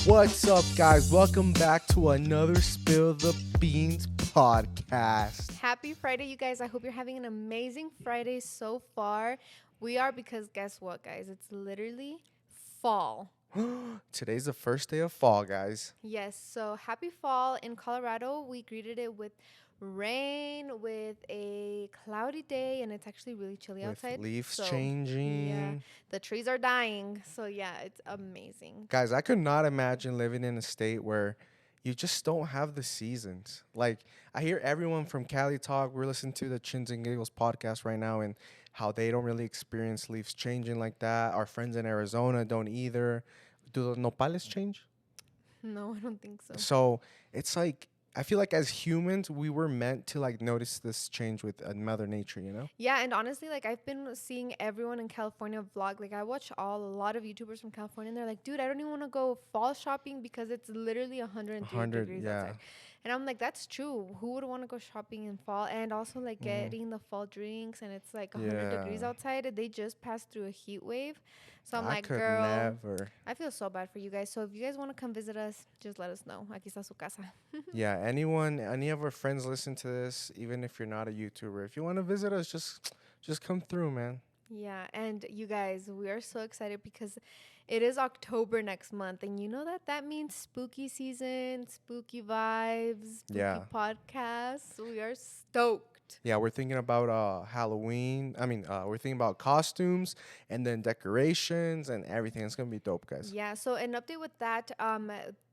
What's up, guys? Welcome back to another Spill the Beans podcast. Happy Friday, you guys. I hope you're having an amazing Friday so far. We are because guess what, guys? It's literally fall. Today's the first day of fall, guys. Yes, so happy fall. In Colorado, we greeted it with rain, with a cloudy day, and it's actually really chilly outside. With leaves So, changing. Yeah, the trees are dying. So, yeah, it's amazing. Guys, I could not imagine living in a state where you just don't have the seasons. Like, I hear everyone from Cali talk. We're listening to the Chins and Giggles podcast right now and how they don't really experience leaves changing like that. Our friends in Arizona don't either. Do the nopales change? No, I don't think so. So it's like, I feel like as humans, we were meant to like notice this change with Mother Nature, you know? Yeah, and honestly, like I've been seeing everyone in California vlog. Like I watch a lot of YouTubers from California, and they're like, "Dude, I don't even want to go fall shopping because it's literally 103 degrees yeah. outside." And I'm like, "That's true. Who would want to go shopping in fall?" And also like getting the fall drinks, and it's like 100 degrees Yeah. outside. They just passed through a heat wave, so I'm I like, could "Girl, never. I feel so bad for you guys. So if you guys want to come visit us, just let us know. Aquí está su casa." Yeah, any of our friends listen to this, even if you're not a YouTuber. If you want to visit us, just come through, man. Yeah, and you guys, we are so excited because it is October next month, and you know that means spooky season, spooky vibes, spooky podcasts. We are stoked. Yeah, we're thinking about Halloween. We're thinking about costumes and then decorations and everything. It's gonna be dope, guys. Yeah, so an update with that.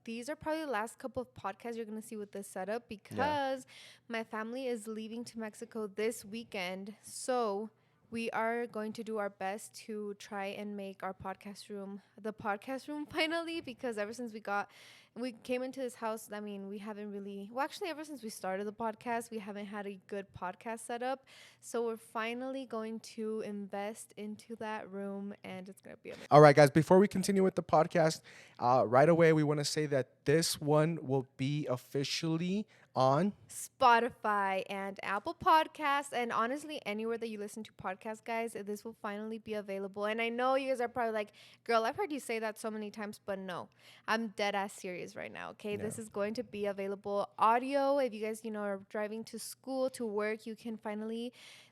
These are probably the last couple of podcasts you're gonna see with this setup because my family is leaving to Mexico this weekend. So we are going to do our best to try and make our podcast room the podcast room finally, because ever since we came into this house, I mean, we haven't really, well, actually, ever since we started the podcast, we haven't had a good podcast setup. So we're finally going to invest into that room, and it's going to be amazing. All right, guys, before we continue with the podcast, right away, we want to say that this one will be officially on Spotify and Apple Podcasts, and honestly, anywhere that you listen to podcasts, guys, this will finally be available. And I know you guys are probably like, "Girl, I've heard you say that so many times," but no, I'm dead ass serious right now. Okay, This is going to be available audio. If you guys, are driving to school, to work, you can finally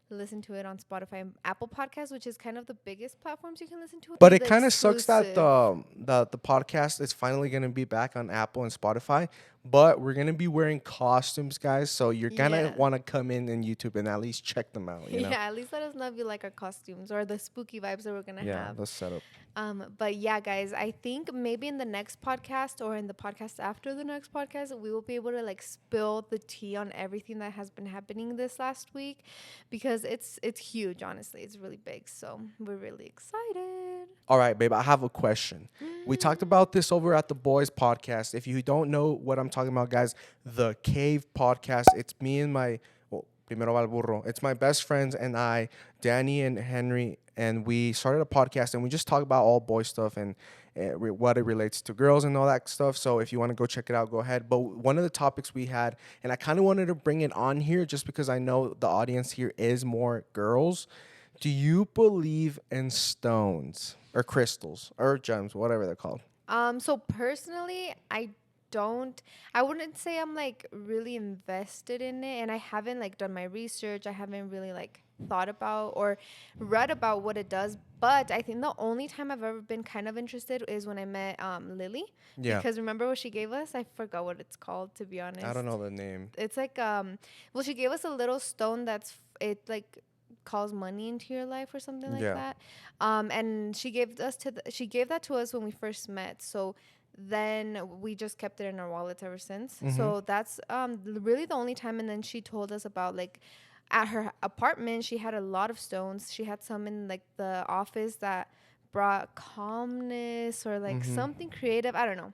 listen to it on Spotify and Apple Podcasts, which is kind of the biggest platforms you can listen to it. But it kind of sucks that the podcast is finally going to be back on Apple and Spotify. But we're going to be wearing costumes, guys. So you're going to want to come in YouTube and at least check them out. You know? Yeah, at least let us know if you like our costumes or the spooky vibes that we're going to have. Yeah, the setup. But yeah, guys, I think maybe in the next podcast or in the podcast after the next podcast, we will be able to like spill the tea on everything that has been happening this last week, because it's huge, honestly. It's really big. So we're really excited. All right, babe, I have a question. We talked about this over at the Boys podcast. If you don't know what I'm talking about, guys, the Cave podcast, it's me and primero va el burro. It's my best friends and I, Danny and Henry, and we started a podcast and we just talk about all boy stuff and what it relates to girls and all that stuff. So if you want to go check it out, go ahead. But one of the topics we had, and I kind of wanted to bring it on here just because I know the audience here is more girls. Do you believe in stones or crystals or gems, whatever they're called? So personally, I wouldn't say I'm like really invested in it, and I haven't like done my research. I haven't really like thought about or read about what it does. But I think the only time I've ever been kind of interested is when I met Lily. Yeah. Because remember what she gave us? I forgot what it's called, to be honest. I don't know the name. It's like well, she gave us a little stone it like calls money into your life or something like that. And she gave that to us when we first met. So then we just kept it in our wallets ever since. Mm-hmm. So that's really the only time. And then she told us about like at her apartment, she had a lot of stones. She had some in like the office that brought calmness or like something creative. I don't know.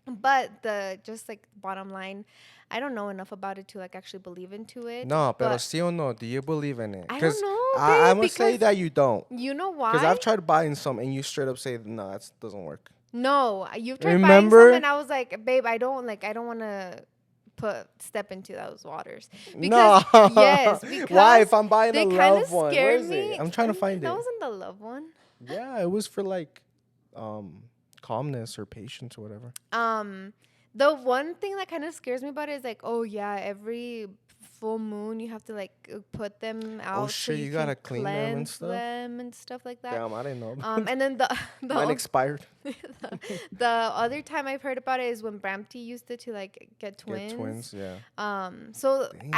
But just like bottom line, I don't know enough about it to like actually believe into it. No, pero sí o no, do you believe in it? I don't know, I must say that you don't. You know why? Because I've tried buying some and you straight up say, no, that doesn't work. No, you've tried buying some and I was like, babe, I don't want to step into those waters. Because, no. Yes. Because why? If I'm buying a love one, where is me. it? I'm trying to find it. That wasn't the love one. Yeah, it was for like calmness or patience or whatever. The one thing that kind of scares me about it is like, oh yeah, every full moon you have to like put them out so shit, you you can gotta clean cleanse them and stuff like that. Damn, I didn't know. And then Mine expired. the other time I've heard about it is when Brampty used it to like get twins. Get twins, yeah. So Damn.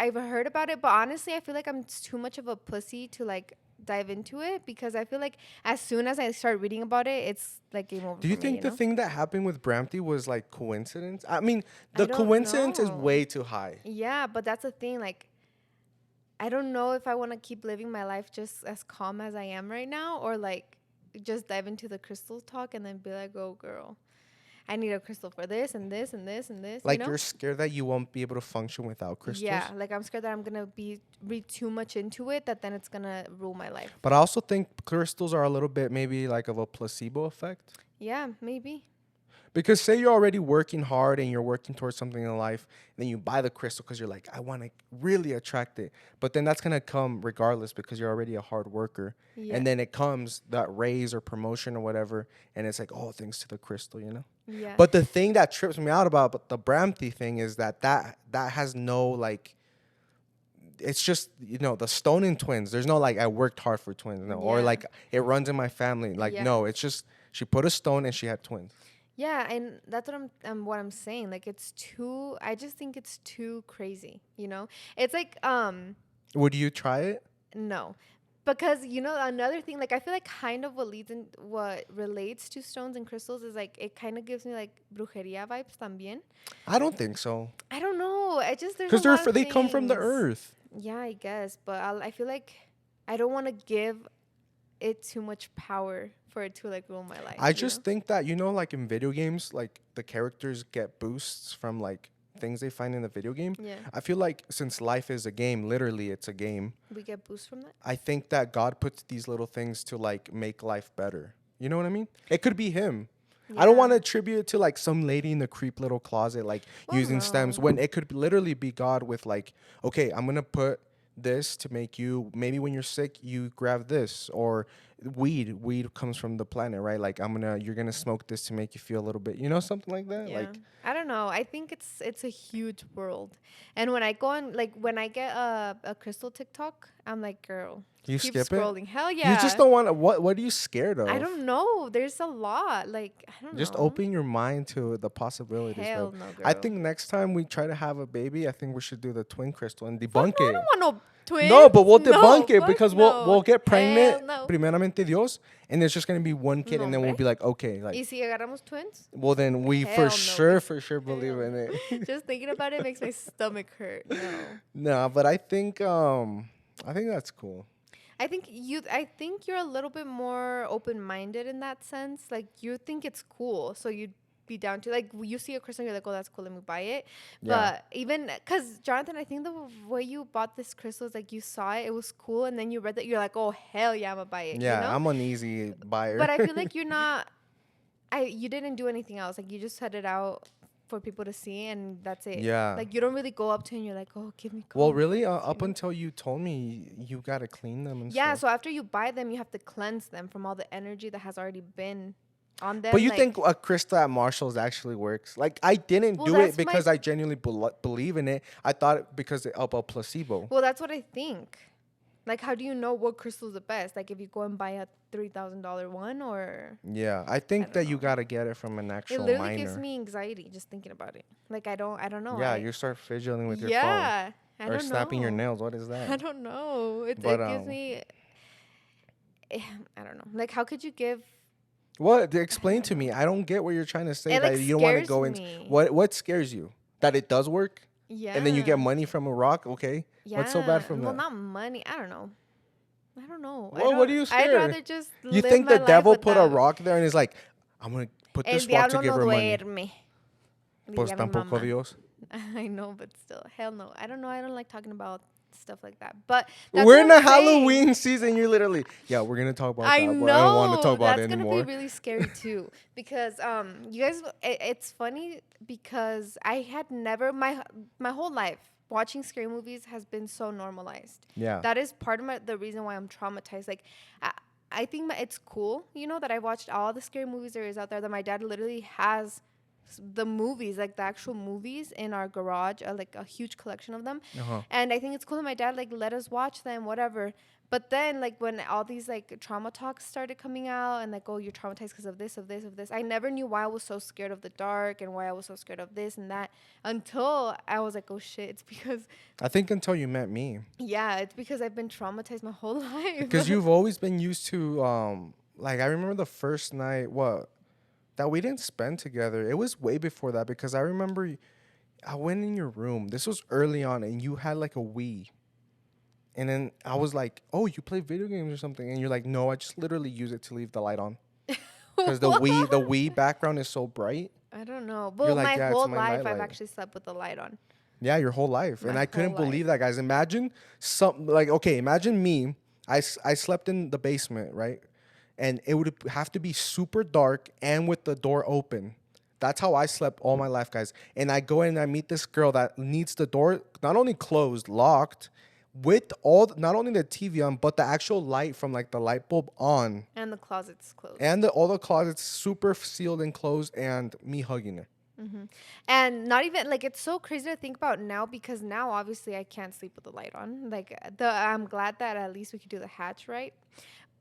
I've heard about it, but honestly, I feel like I'm too much of a pussy to like dive into it because I feel like as soon as I start reading about it, it's like game over. Do you for think me, the know? thing that happened with Brampty was like coincidence? I mean, I the don't coincidence is know. way too high. Yeah, but that's the thing. Like, I don't know if I want to keep living my life just as calm as I am right now, or like just dive into the crystal talk and then be like, "Oh, girl, I need a crystal for this and this and this and this." Like, you know? you're scared that you won't be able to function without crystals? Yeah, like I'm scared that I'm gonna read too much into it that then it's gonna rule my life. But I also think crystals are a little bit maybe like of a placebo effect. Yeah, maybe. Because say you're already working hard and you're working towards something in life, and then you buy the crystal because you're like, I want to really attract it. But then that's going to come regardless because you're already a hard worker. Yeah. And then it comes that raise or promotion or whatever. And it's like, oh, thanks to the crystal, you know? Yeah. But the thing that trips me out about the Brampty thing is that has no like, it's just, you know, the Stonin twins. There's no like, I worked hard for twins. No. Or Yeah. like, it runs in my family. Like, Yeah. no, it's just, she put a stone and she had twins. Yeah, and that's what I'm saying. Like it's too. I just think it's too crazy. You know, it's like Would you try it? no, because you know another thing. Like I feel like kind of what relates to stones and crystals is like it kind of gives me like brujeria vibes también. I don't think so. I don't know. I just there's Because they come from the things. earth. Yeah, I guess, but I feel like I don't want to give it too much power for it to like rule my life. I just think that, you know, like in video games, like the characters get boosts from like things they find in the video game. Yeah. I feel like since life is a game, literally it's a game. We get boosts from that. I think that God puts these little things to like make life better. You know what I mean? It could be him. I don't want to attribute it to like some lady in the creep little closet, like using stems, when it could literally be God with like, okay, I'm going to put this to make you, maybe when you're sick, you grab this, or weed comes from the planet, right? Like you're going to smoke this to make you feel a little bit, you know, something like that. Yeah. Like, I don't know. I think it's a huge world. And when I go on, like when I get a crystal TikTok, I'm like, girl, you keep skip scrolling. it? Hell yeah. You just don't want to, what are you scared of? I don't know. There's a lot. Like, I don't know. Just open your mind to the possibilities. Hell Bro. no, girl. I think next time we try to have a baby, I think we should do the twin crystal and Fuck debunk no, I it. don't want no twins. No, but we'll debunk it fuck because no. we'll get pregnant, Hell no. primeramente Dios, and there's just gonna be one kid, No, and then we'll hombre. be like, okay, like, ¿Y si agarramos twins? well then we Hell no, for sure believe in it. Just thinking about it makes my stomach hurt. No. No, but I think that's cool. I think you're a little bit more open-minded in that sense. Like you think it's cool, so you'd be down to like you see a crystal, you're like, oh, that's cool, let me buy it. Yeah. But even because Jonathan, I think the way you bought this crystal is like you saw it was cool, and then you read that, you're like, oh hell yeah, I'm gonna buy it. Yeah, you know? I'm an easy buyer. But I feel like you're not. You didn't do anything else. Like you just set it out for people to see, and that's it. Yeah. Like you don't really go up to and you're like, oh, give me. Well, cones, really, up know? until you told me you gotta clean them and Yeah, stuff. so after you buy them, you have to cleanse them from all the energy that has already been on them. But you like, think a crystal at Marshall's actually works? Like, I didn't Well, do that's it because I genuinely believe in it. I thought it because of a placebo. Well, that's what I think. Like, how do you know what crystal is the best? Like, if you go and buy a $3,000 one, or Yeah, I think don't that you know. gotta get it from an it actual literally miner. gives me anxiety just thinking about it. Like, I don't know. Yeah, you start fidgeting with your yeah, phone I or don't snapping your know. nails. What is I that? don't know. It But, gives me. I don't know. Like, how could you give? What? Explain to me. I don't get what you're trying to say. It, That like, you don't want to scares go into. me. What scares you? That it does work, Yeah. and then you get money from a rock. Okay. Yeah. What's so bad from well, that? not money. I don't know. Well, what are you I'd scared? rather just. You live think my the devil life put a without- rock there and is like, I'm gonna put El this rock to diablo give no her money? duerme. Pues Diría mi tampoco mamá. Dios. I know, but still, hell no. I don't know. I don't like talking about stuff like that. But that's We're what in the I'm saying. Halloween season. You're literally, yeah, we're gonna talk about I that, know. but I don't want to talk about it That's anymore. gonna be really scary too, because you guys. It's funny because I had never my whole life watching scary movies has been so normalized. Yeah. That is part of the reason why I'm traumatized. Like, I think it's cool, you know, that I watched all the scary movies there is out there. That my dad literally has the movies, like the actual movies, in our garage, like a huge collection of them. Uh-huh. And I think it's cool that my dad like let us watch them, whatever. But then, like, when all these like trauma talks started coming out, and like, oh, you're traumatized because of this, of this, of this. I never knew why I was so scared of the dark and why I was so scared of this and that until I was like, oh shit, it's because, I think until you met me, yeah, it's because I've been traumatized my whole life. because you've always been used to like I remember the first night that we didn't spend together. It was way before that because I remember I went in your room. This was early on, and you had like a Wii. And then I was like, "Oh, you play video games or something?" And you're like, "No, I just literally use it to leave the light on because the Wii background is so bright." I don't know. You're But like, my "Yeah, it's whole my life, I've nightlight." actually slept with the light on. Yeah, your whole life, and My I whole couldn't believe life. that, guys. Imagine some like okay, imagine me. I slept in the basement, right? And it would have to be super dark and with the door open. That's how I slept all my life, guys. And I go in and I meet this girl that needs the door not only closed, locked, with not only the TV on, but the actual light from like the light bulb on, And the closet's closed. and all the closets super sealed and closed, and me hugging her. And not even like it's so crazy to think about now because now obviously I can't sleep with the light on. Like I'm glad that at least we could do the hatch right.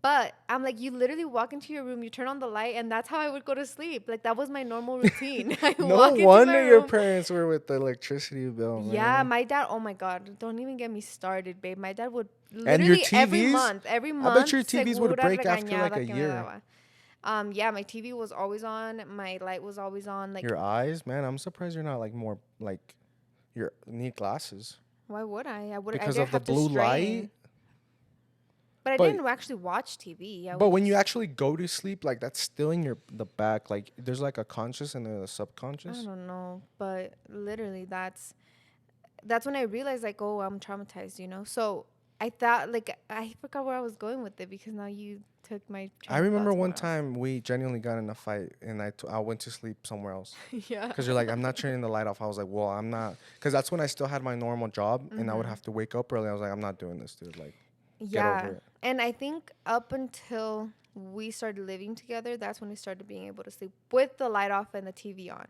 But I'm like, you literally walk into your room, you turn on the light, and that's how I would go to sleep. Like that was my normal routine. I No walk into my wonder your room. parents were with the electricity bill, Yeah, man. my dad. Oh my God, don't even get me started, babe. My dad would And your literally TVs, every I bet month, your TVs would segura break after like regañada a que me year. daba. Yeah, my TV was always on. My light was always on. Like, Your eyes, man. I'm surprised you're not like more like you need glasses why would I? I because didn't of the have to blue light. strain. But I But didn't actually watch TV. I but would when you just, actually go to sleep, like that's still in the back. Like there's like a conscious and a I subconscious. don't know. But literally, that's when I realized like, oh, I'm traumatized. You know. So I thought like I forgot where I was going with it because now you took my I train of thought remember one somewhere else. time we genuinely got in a fight, and I went to sleep somewhere else. Yeah. Because you're like, I'm not turning the light off. I was like, well, I'm not. Because that's when I still had my normal job, and I would have to wake up early. I was like, I'm not doing this, dude. Like, get over Yeah. it. And I think up until we started living together, that's when we started being able to sleep with the light off and the TV on.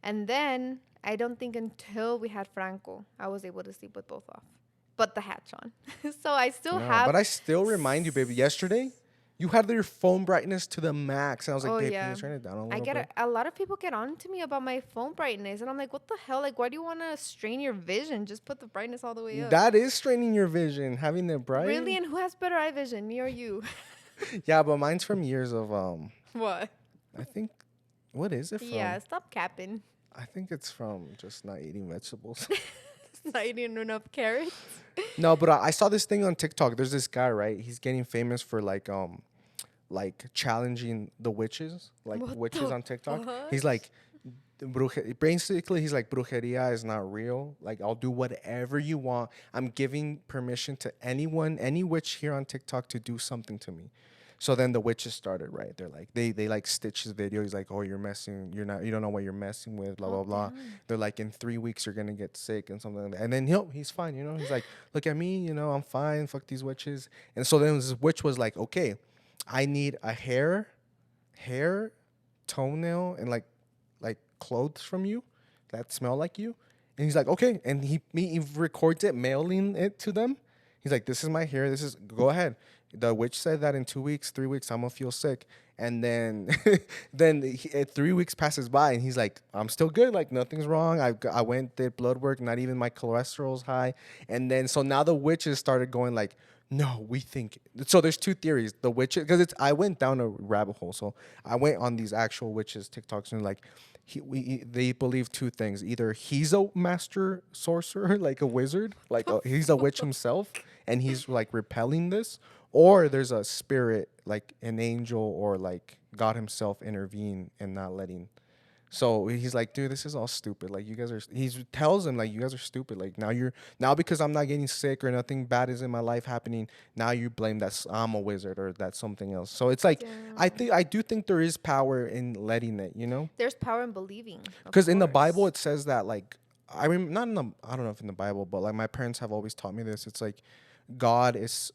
And then I don't think until we had Franco, I was able to sleep with both off, but the hatch on. So I still No, have. but I still remind you, baby. Yesterday, you had your phone brightness to the max, and I was like, Oh babe, can you yeah. turn it down a I little get bit? a lot of people get on to me about my phone brightness, and I'm like, what the hell? Like, why do you want to strain your vision? Just put the brightness all the way up. That is straining your vision, having it bright. Really? And who has better eye vision, me or you? Yeah, but mine's from years of What? I think, what is it Yeah, from? stop capping. I think it's from just not eating vegetables. Not eating enough carrots. No, but I saw this thing on TikTok. There's this guy, right? He's getting famous for like challenging the witches, like What witches the on TikTok. fuck? He's like, basically, he's like, brujeria is not real. Like, I'll do whatever you want. I'm giving permission to anyone, any witch here on TikTok to do something to me. So then the witches started, right? They're like, they like stitch his video. He's like, oh, you don't know what you're messing with, blah, Oh, blah, blah. damn. They're like, in 3 weeks, you're going to get sick and something like that. And then he's fine, He's like, look at me, I'm fine. Fuck these witches. And so then this witch was like, okay, I need a hair, toenail, and like clothes from you that smell like you. And he's like, okay. And he records it, mailing it to them. He's like, this is my hair. Go ahead. The witch said that in 2 weeks, 3 weeks, I'm gonna feel sick. And then, 3 weeks passes by, and he's like, I'm still good. Like nothing's wrong. I went, did blood work. Not even my cholesterol's high. And then, so now the witches started going like, no, we think. So there's two theories. The witches, because I went down a rabbit hole. So I went on these actual witches TikToks, and like, they believe two things. Either he's a master sorcerer, like a wizard, like he's a witch himself, and he's like repelling this, or there's a spirit, like an angel or like God himself intervene and not letting. So he's like, dude, this is all stupid. Like you guys are. He tells him like, you guys are stupid. Like now because I'm not getting sick or nothing bad is in my life happening. Now you blame that I'm a wizard or that's something else. So it's like, I do think there is power in letting it. There's power in believing. Because in the Bible it says that like, not in the, I don't know if in the Bible, but like my parents have always taught me this. It's like, God is,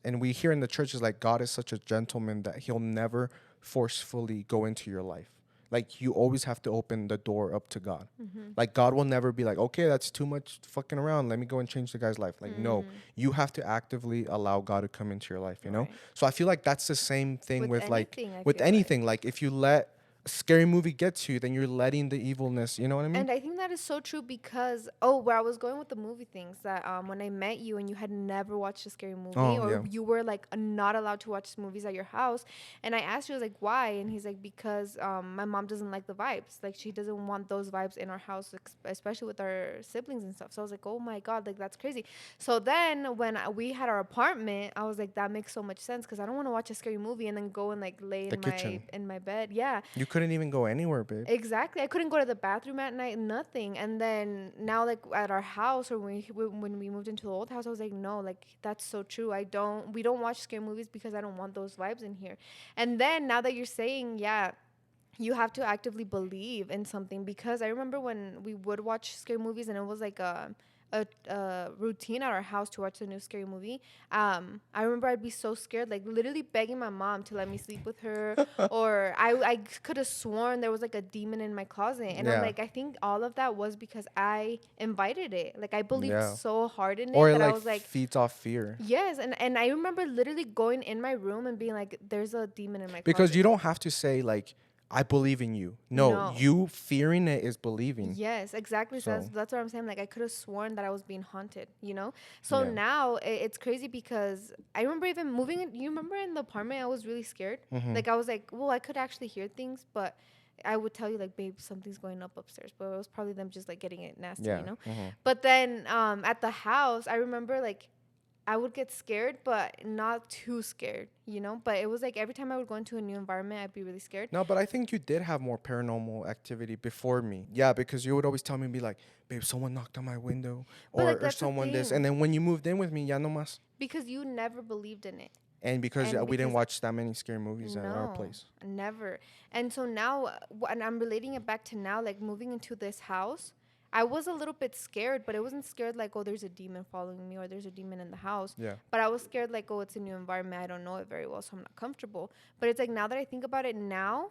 and we hear in the church is like God is such a gentleman that he'll never forcefully go into your life. Like you always have to open the door up to God. Mm-hmm. Like God will never be like, okay, that's too much fucking around. Let me go and change the guy's life. Like, no, you have to actively allow God to come into your life, you know? Right. So I feel like that's the same thing With with like, anything, I with feel anything. Like if you let a scary movie get to you, then you're letting the evilness, you know what I mean? And I think that is so true because where I was going with the movie things that when I met you and you had never watched a scary movie Oh, or yeah. you were like not allowed to watch movies at your house, and I asked you, I was like, why? And he's like, because my mom doesn't like the vibes, like she doesn't want those vibes in our house, especially with our siblings and stuff. So I was like, oh my god, like that's crazy. So then when we had our apartment, I was like, that makes so much sense because I don't want to watch a scary movie and then go and like lay The in kitchen. my bed. Yeah. You couldn't even go anywhere, babe. Exactly. I couldn't go to the bathroom at night, nothing. And then now, like at our house, or when we moved into the old house, I was like, no, like that's so true. We don't watch scary movies because I don't want those vibes in here. And then now that you're saying, yeah, you have to actively believe in something because I remember when we would watch scary movies and it was like a routine at our house to watch a new scary movie. I remember I'd be so scared, like literally begging my mom to let me sleep with her, or I could have sworn there was like a demon in my closet, and I'm Yeah. like, I think all of that was because I invited it. Like I believed Yeah. so hard in Or it it that I like was like, feeds off fear. yes, and I remember literally going in my room and being like, there's a demon in my Because you closet. don't have to say like I believe in you. No, No. you fearing it is believing. Yes, exactly. So So that's what I'm saying. Like I could have sworn that I was being haunted, you know? So yeah. now it's crazy because I remember even moving in, you remember in the apartment I was really scared. Mm-hmm. Like I was like, well, I could actually hear things, but I would tell you like, babe, something's going up upstairs, but it was probably them just like getting it nasty, Yeah. you know? Mm-hmm. But then at the house, I remember like I would get scared, but not too scared, you know? But it was like every time I would go into a new environment, I'd be really scared. No, but I think you did have more paranormal activity before me. Yeah, because you would always tell me, be like, babe, someone knocked on my window, But like or that's the someone this. thing, And then when you moved in with me, ya no más. because you never believed in it. And because And we didn't because watch that many scary movies at our no, place. never. And so now, and I'm relating it back to now, like moving into this house. I was a little bit scared, but it wasn't scared like, oh, there's a demon following me or there's a demon in the house. Yeah. But I was scared like, oh, it's a new environment. I don't know it very well, so I'm not comfortable. But it's like now that I think about it now,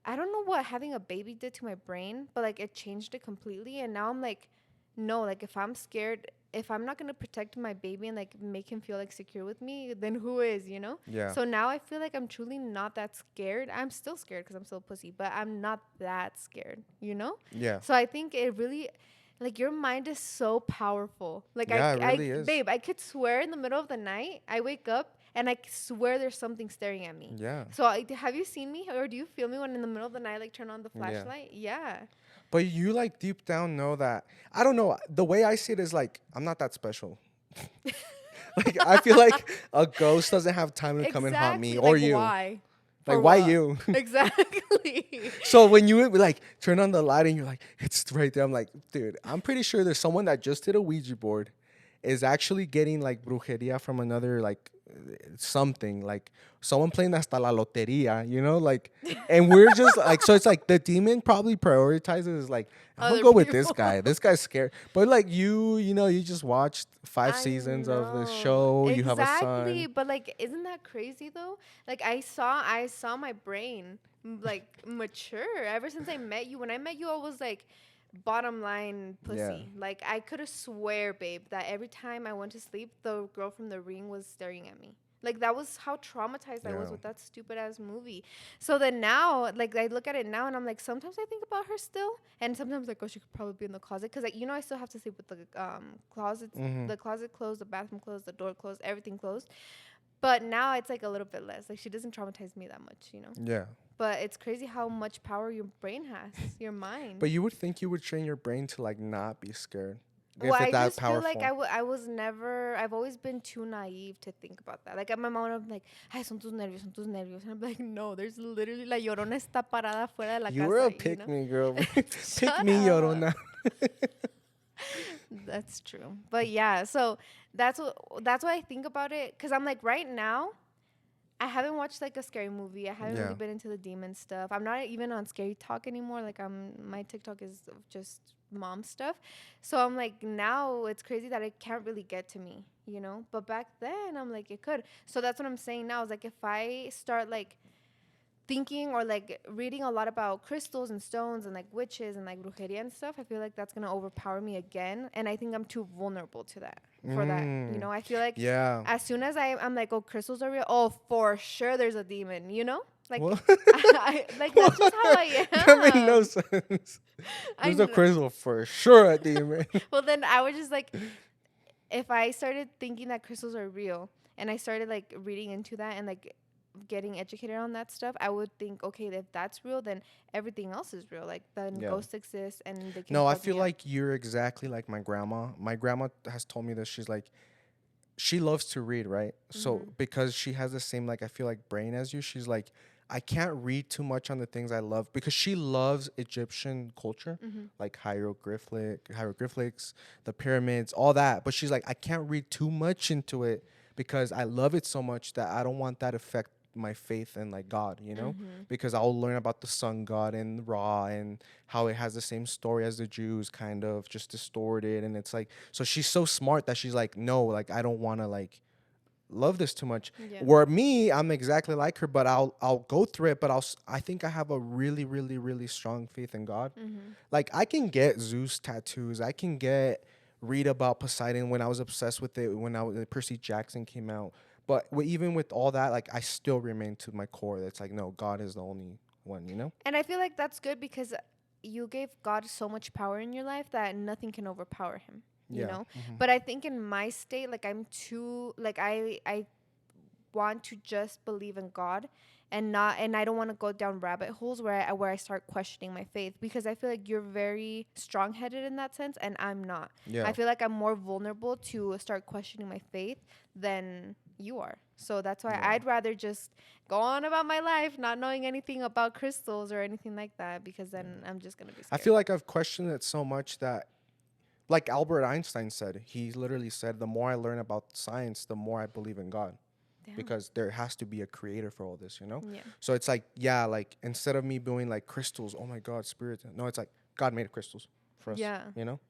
I don't know what having a baby did to my brain, but like it changed it completely. And now I'm like, no, like if I'm scared, if I'm not gonna protect my baby and like make him feel like secure with me, then who is, you know? Yeah. So now I feel like I'm truly not that scared. I'm still scared because I'm still a pussy, but I'm not that scared, you know? Yeah. So I think it really, like your mind is so powerful. Like Yeah, it really is. babe, I could swear in the middle of the night, I wake up and I swear there's something staring at me. Yeah. So have you seen me or do you feel me when in the middle of the night I like turn on the flashlight? Yeah. But you like deep down know that I don't know. The way I see it is like I'm not that special. Like I feel like a ghost doesn't have time to come and haunt me or like you. Why? Like For why what? you? Exactly. So when you like turn on the light and you're like it's right there, I'm like, dude, I'm pretty sure there's someone that just did a Ouija board, is actually getting like brujeria from another like something, like someone playing hasta la loteria, you know, like, and we're just like, so it's like the demon probably prioritizes like I'm gonna Other go with this people. guy. This guy's scared, but like you know, you just watched 5 I seasons of the know. show. You have a Exactly. son. But like isn't that crazy though? Like I saw my brain like mature ever since I met you. When I met you I was like bottom line pussy. Yeah. Like I could have swear, babe, that every time I went to sleep the girl from The Ring was staring at me. Like that was how traumatized I was Yeah. with that stupid ass movie. So then now, like I look at it now and I'm like, sometimes I think about her still, and sometimes like, oh, she could probably be in the closet because like, you know I still have to sleep with the closet, Mm-hmm. the closet closed, the bathroom closed, the door closed, everything closed. But now it's like a little bit less. Like she doesn't traumatize me that much, you know. Yeah. But it's crazy how much power your brain has, your mind. But you would think you would train your brain to like not be scared Well, if I it's that just feel like powerful. I was never, I've always been too naive to think about that. Like, my mom would be like, ay, son tus nervios, son tus nervios. And I'm like, no, there's literally, la llorona está parada fuera de la You casa. were a You pick know? me girl. Pick Shut me, up. Llorona. That's true. But yeah, so that's what I think about it. Cause I'm like, right now, I haven't watched like a scary movie. I haven't Yeah. really been into the demon stuff. I'm not even on scary talk anymore. Like my TikTok is just mom stuff. So I'm like now it's crazy that it can't really get to me. you know. But back then, I'm like, it could. So that's what I'm saying now. Is like, if I start like thinking or like reading a lot about crystals and stones and like witches and like brujeria and stuff, I feel like that's gonna overpower me again, and I think I'm too vulnerable to that for that. You know, I feel like as soon as I'm like, oh, crystals are real, oh, for sure there's a demon. You know, like like that's just how I am. That made no sense. There's a crystal for sure a demon. Well, then I would just like, if I started thinking that crystals are real and I started like reading into that and like getting educated on that stuff, I would think, okay, if that's real, then everything else is real. Like, then ghosts exist and they can. No, I feel like you're exactly like my grandma. My grandma has told me this. She's like, she loves to read, right? So because she has the same, like, I feel like brain as you, she's like, I can't read too much on the things I love, because she loves Egyptian culture, like hieroglyphics, the pyramids, all that. But she's like, I can't read too much into it because I love it so much that I don't want that affect my faith in like God, you know, because I'll learn about the sun god and Ra and how it has the same story as the Jews, kind of just distorted. And it's like, so she's so smart that she's like, no, like I don't want to like love this too much. Where me, I'm exactly like her, but I'll go through it, but I think I have a really, really, really strong faith in God. Like I can get Zeus tattoos, I can read about Poseidon when I was obsessed with it when Percy Jackson came out. But even with all that, like I still remain to my core. It's like, no, God is the only one, you know? And I feel like that's good because you gave God so much power in your life that nothing can overpower him, you know? But I think in my state, like I'm too, like I want to just believe in God and I don't want to go down rabbit holes where I start questioning my faith, because I feel like you're very strong-headed in that sense and I'm not. I feel like I'm more vulnerable to start questioning my faith than you are. So that's why I'd rather just go on about my life not knowing anything about crystals or anything like that, because then I'm just going to be scared. I feel like I've questioned it so much that, like Albert Einstein said, he literally said, the more I learn about science, the more I believe in God. Because there has to be a creator for all this, you know? So it's like, like instead of me doing like crystals, oh my God, spirit. No, it's like God made crystals for us, you know?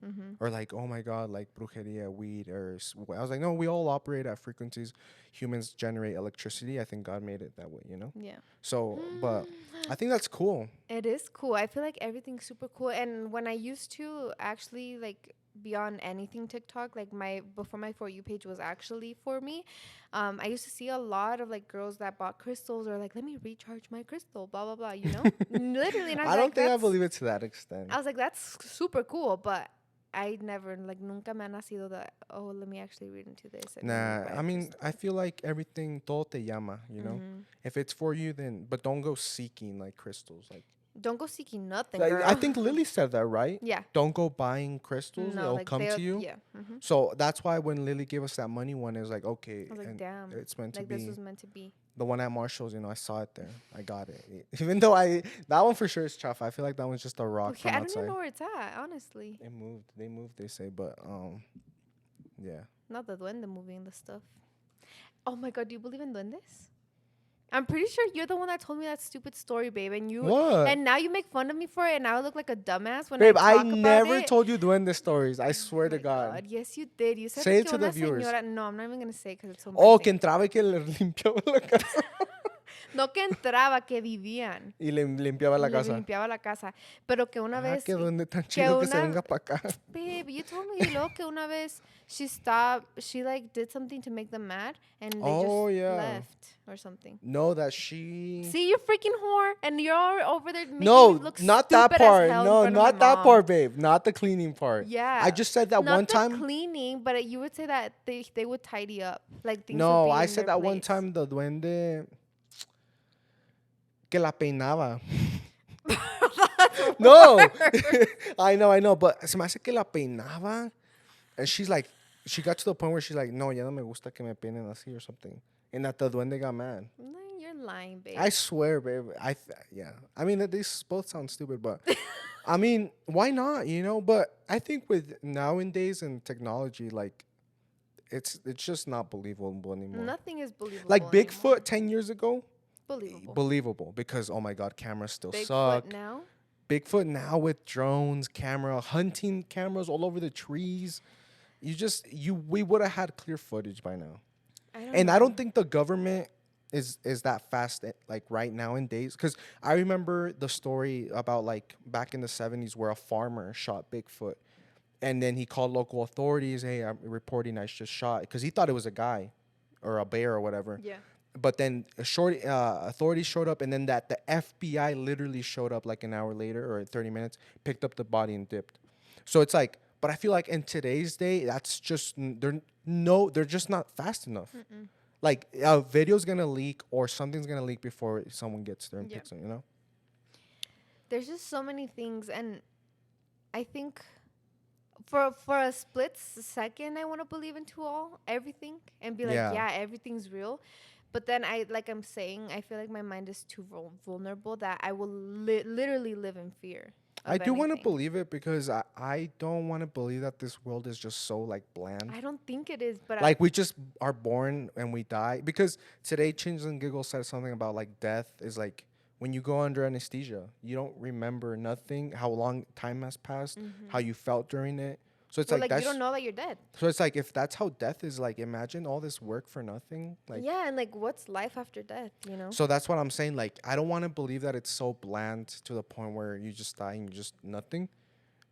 Or like, oh my God, like brujeria, weed. I was like, no, we all operate at frequencies. Humans generate electricity. I think God made it that way, you know? So, but I think that's cool. It is cool. I feel like everything's super cool. And when I used to actually like be on anything TikTok, like before my For You page was actually for me, I used to see a lot of like girls that bought crystals or like, let me recharge my crystal, blah blah blah, you know. Literally. And I don't think I believe it to that extent. I was like, that's super cool, but I never, like, nunca me ha nacido that, oh, let me actually read into this. Nah, I mean, I feel like everything todo te llama, you know? If it's for you, then, but don't go seeking like crystals, like. Don't go seeking nothing, Like, girl. I think Lily said that, right? Yeah. Don't go buying crystals. No, They'll like come to you. Yeah. So that's why when Lily gave us that money one, it was like, okay. I was like, damn. It's meant to like be. This was meant to be. The one at Marshall's, you know, I saw it there. I got it. Even though that one for sure is chafa. I feel like that one's just a rock from I outside. don't even know where it's at, honestly. They moved, they say. But, yeah. Not the duende moving the stuff. Oh, my God. Do you believe in duendes? I'm pretty sure you're the one that told me that stupid story, babe. And now you make fun of me for it, and now I look like a dumbass when I talk about it. Babe, I never told you duende stories. I swear to God. Yes, you did. You said say it to the viewers. No, I'm not even going to say it because it's so Oh, que entraba y que le limpiaba la casa. No que entraba, que vivían. Y le limpiaba la casa. Limpiaba la casa. Pero que una vez... que duende tan chido que se venga para acá. Babe, you told me luego que una vez she like did something to make them mad and they left or something. No, that she... See, you freaking whore, and you're over there making me look not that part. No, not that part, babe. Not the cleaning part. Yeah. I just said that one time. Not the cleaning, but you would say that they would tidy up. Like things No, would be I in said their that place. one time the duende que la peinaba. No. I know, but se me hace que la peinaba. And she's like, she got to the point where she's like, no, ya no me gusta que me peinen así or something. And that the duende got mad. No, you're lying, babe. I swear, babe. Yeah. I mean, these both sound stupid, but I mean, why not, you know? But I think with nowadays and technology, like, it's just not believable anymore. Nothing is believable like Bigfoot anymore. 10 years ago. Believable. Because, oh my God, cameras still Bigfoot suck. now? Bigfoot now with drones, hunting cameras all over the trees. we would have had clear footage by now. I don't And know. I don't think the government is that fast like right now in days, because I remember the story about like back in the 70s where a farmer shot Bigfoot, and then he called local authorities. Hey, I'm reporting I just shot, because he thought it was a guy or a bear or whatever. Yeah. But then authorities showed up, and then the FBI literally showed up like an hour later or 30 minutes, picked up the body and dipped. So it's like, but I feel like in today's day, that's just they're just not fast enough. Mm-mm. Like a video's gonna leak or something's gonna leak before someone gets there and Yeah. picks it. You know? There's just so many things, and I think for a split second, I want to believe into everything and be like, Yeah. yeah, everything's real. But then I'm saying, I feel like my mind is too vulnerable that I will literally live in fear. I do want to anything. believe it, because I don't want to believe that this world is just so like bland. I don't think it is, but Like we just are born and we die. Because today Chins and Giggle said something about like death is like when you go under anesthesia, you don't remember nothing, how long time has passed, how you felt during it. So it's well, like you that's don't know that you're dead. so it's like if that's how death is, like imagine all this work for nothing. Like Yeah, and like what's life after death, you know? so that's what I'm saying. Like I don't want to believe that it's so bland to the point where you just die and you just nothing.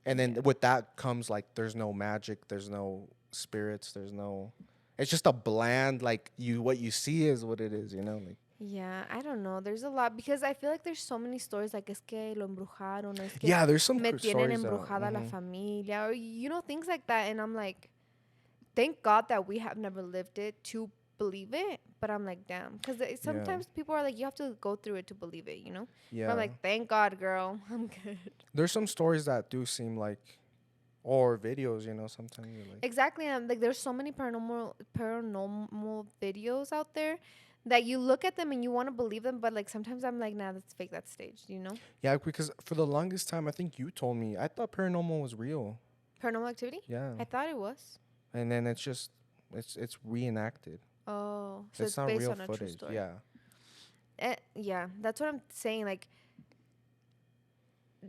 And then with that comes like there's no magic, there's no spirits, there's no. It's just a bland like what you see is what it is, you know. Like Yeah, I don't know. There's a lot because I feel like there's so many stories like es que lo embrujaron, es que yeah, there's some me tienen stories that embrujada la familia, or things like that. And I'm like, thank God that we have never lived it to believe it. But I'm like, damn, because sometimes people are like, you have to go through it to believe it, you know? yeah. But I'm like, thank God, girl, I'm good. There's some stories that do seem like, or videos, you know. Sometimes you're like, Exactly, and like there's so many paranormal videos out there that you look at them and you want to believe them, but like sometimes I'm like, nah, that's fake, that's staged, you know? yeah, because for the longest time, I think you told me I thought paranormal was real. Paranormal activity? Yeah, I thought it was. and then it's just it's reenacted. Oh, so It's it's not based real on a true footage. story. Yeah. Yeah, that's what I'm saying. Like,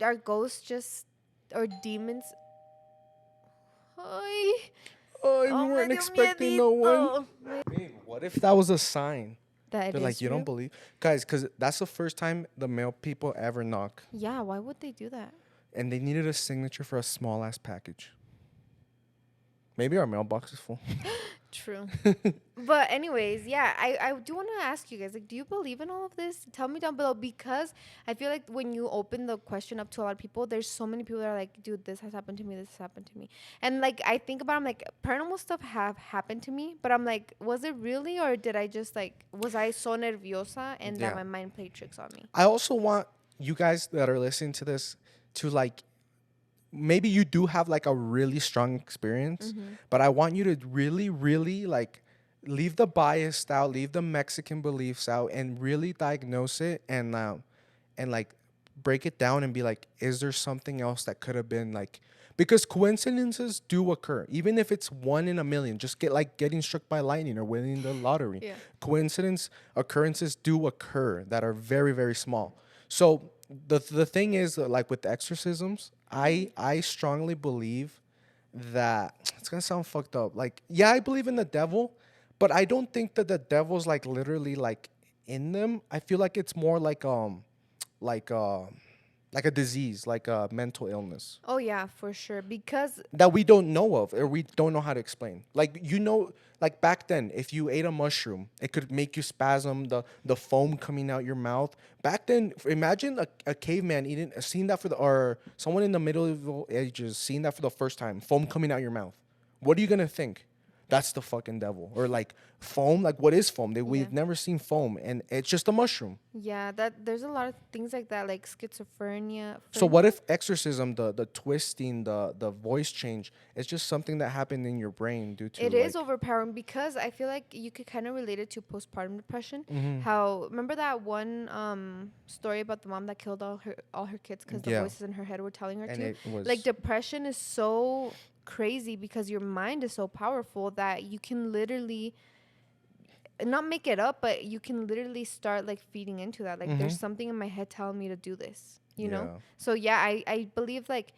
are ghosts just or demons? Ay, Oh, we oh, me weren't dio expecting no one. miedito. Babe, what if that was a sign? That They're it like, is you real? don't believe, guys, because that's the first time the male people ever knock, Yeah, why would they do that? and they needed a signature for a small ass package. Maybe our mailbox is full. True. But anyways, yeah, I do want to ask you guys, like, do you believe in all of this? Tell me down below, because I feel like when you open the question up to a lot of people, there's so many people that are like, dude, this has happened to me, this has happened to me. And like I think about it, I'm like, paranormal stuff have happened to me, but I'm like, was it really, or did I just like, was I so nerviosa and that Yeah. my mind played tricks on me? I also want you guys that are listening to this to like, maybe you do have like a really strong experience, but I want you to really, really like leave the bias out, leave the Mexican beliefs out, and really diagnose it and like break it down and be like, is there something else that could have been like, because coincidences do occur, even if it's 1 in a million. Just getting struck by lightning or winning the lottery. Yeah. Occurrences do occur that are very, very small. So the thing is like with exorcisms, I strongly believe that it's gonna sound fucked up. Like, yeah, I believe in the devil, but I don't think that the devil's like literally like in them. I feel like it's more like like a disease, like a mental illness Oh yeah, for sure. Because that we don't know of or we don't know how to explain. Like, you know, like back then, if you ate a mushroom, it could make you spasm, the foam coming out your mouth. Back then, imagine a caveman seeing that or someone in the Middle Ages seeing that for the first time, foam coming out your mouth. What are you gonna think? That's the fucking devil. Or like foam, like what is foam? We've never seen foam, and it's just a mushroom. yeah, that there's a lot of things like that, like schizophrenia. So what if exorcism, the twisting, the voice change, is just something that happened in your brain due to It like, is overpowering, because I feel like you could kind of relate it to postpartum depression. Mm-hmm. How, remember that one story about the mom that killed all her kids because the Yeah. voices in her head were telling her and to? it was Like, depression is so crazy because your mind is so powerful that you can literally not make it up, but you can literally start like feeding into that. Like, there's something in my head telling me to do this, you know? Yeah. So yeah, I believe like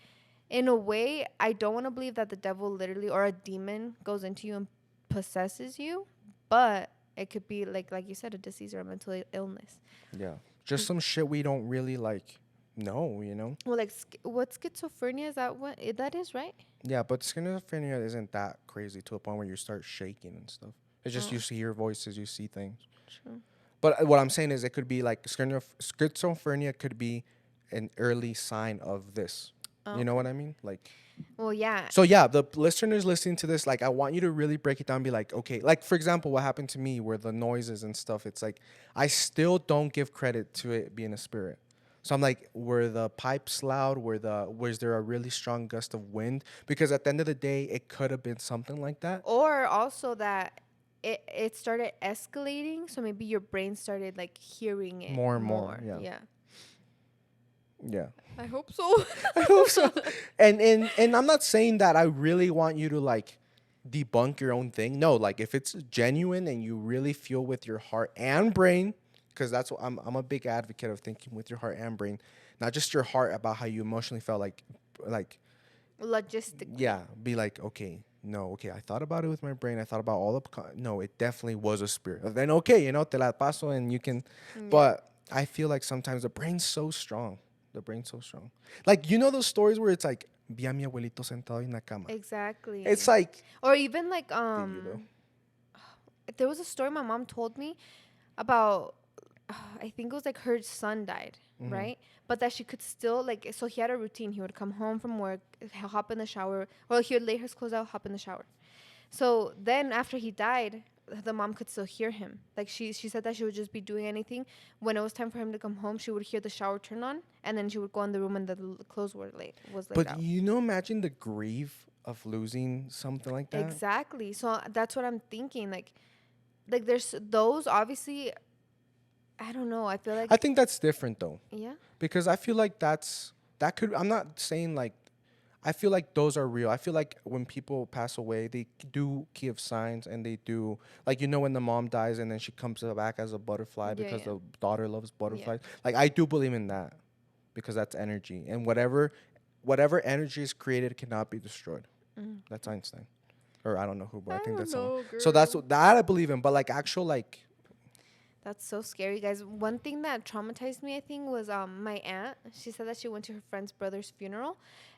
in a way, I don't want to believe that the devil literally or a demon goes into you and possesses you, but it could be like you said, a disease or a mental illness. Yeah. Just some shit we don't really like know, you know? Well, like what schizophrenia is that? What that is, right? Yeah, but schizophrenia isn't that crazy to a point where you start shaking and stuff. It's just you Oh, see your voices, you see things. true. But what I'm saying is it could be like schizophrenia could be an early sign of this. Oh, You know okay. what I mean? Like, Well, yeah. so yeah, the listeners listening to this, like, I want you to really break it down and be like, okay, like, for example, what happened to me where the noises and stuff, it's like, I still don't give credit to it being a spirit. So I'm like, were the pipes loud? Was there a really strong gust of wind? Because at the end of the day, it could have been something like that. Or also that it started escalating, so maybe your brain started like hearing it More and more, more. yeah. Yeah. Yeah. I hope so. I hope so. And I'm not saying that I really want you to like debunk your own thing. No, like if it's genuine and you really feel with your heart and brain, because that's what I'm a big advocate of thinking with your heart and brain, not just your heart about how you emotionally felt like Logistically. yeah, be like, okay, no, okay, I thought about it with my brain. I thought about all the no, it definitely was a spirit. Then okay, te la paso and you can, Yeah. but I feel like sometimes the brain's so strong. The brain's so strong. Like, you know those stories where it's like, vi a mi abuelito sentado en la cama. Exactly. It's like, Or even like do you know? there was a story my mom told me about I think it was like her son died, right? But that she could still like so he had a routine. He would come home from work, hop in the shower, or he would lay his clothes out, hop in the shower. So then after he died, the mom could still hear him. Like she said that she would just be doing anything. When it was time for him to come home, she would hear the shower turn on, and then she would go in the room and the clothes were laid But out. you know, imagine the grief of losing something like that. Exactly. So that's what I'm thinking. Like there's those obviously. I don't know. I feel like I think that's different though, yeah. because I feel like that could. I'm not saying like. I feel like those are real. I feel like when people pass away, they do give signs and they do, like, you know, when the mom dies and then she comes back as a butterfly Yeah, because yeah. the daughter loves Yeah. butterflies. Like, I do believe in that because that's energy. And whatever energy is created cannot be destroyed. That's Einstein. Or I don't know who, but I think that's someone. So that I believe in. But like actual like, That's so scary, guys. One thing that traumatized me, I think, was my aunt. She said that she went to her friend's brother's funeral,